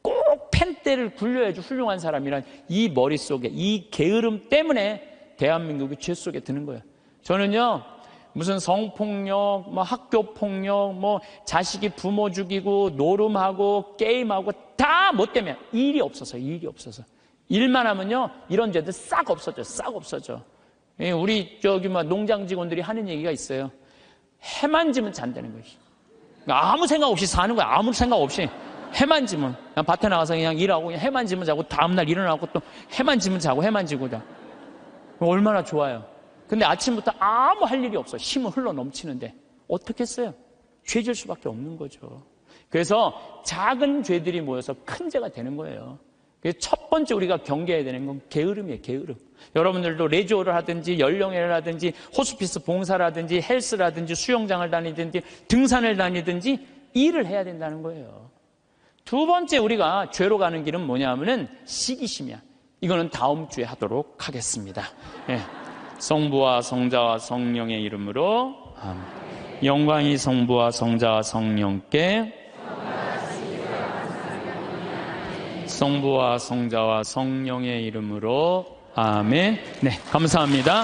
Speaker 1: 꼭 펜대를 굴려야지 훌륭한 사람이란 이 머릿속에 이 게으름 때문에 대한민국이 죄 속에 드는 거예요. 저는요 무슨 성폭력, 뭐 학교폭력, 뭐 자식이 부모 죽이고 노름하고 게임하고 다 뭐 때문에 일이 없어서 일만 하면요 이런 죄들 싹 없어져. 우리 저기 뭐 농장 직원들이 하는 얘기가 있어요. 해만 지면 잔다는 거예요. 아무 생각 없이 사는 거야. 아무 생각 없이 해만 지면 그냥 밭에 나가서 그냥 일하고 그냥 해만 지면 자고 다음날 일어나고 또 해만 지면 자고 해만 지고 자. 얼마나 좋아요. 근데 아침부터 아무 할 일이 없어. 힘은 흘러 넘치는데 어떻게 했어요? 죄질 수밖에 없는 거죠. 그래서 작은 죄들이 모여서 큰 죄가 되는 거예요. 그래서 첫 번째 우리가 경계해야 되는 건 게으름이에요. 게으름. 여러분들도 레지오를 하든지 연령회를 하든지 호스피스 봉사라든지 헬스라든지 수영장을 다니든지 등산을 다니든지 일을 해야 된다는 거예요. 두 번째 우리가 죄로 가는 길은 뭐냐 하면은 시기심이야. 이거는 다음 주에 하도록 하겠습니다. 예. 성부와 성자와 성령의 이름으로 아멘. 영광이 성부와 성자와 성령께 성부와 성자와 성령의 이름으로 아멘. 네, 감사합니다.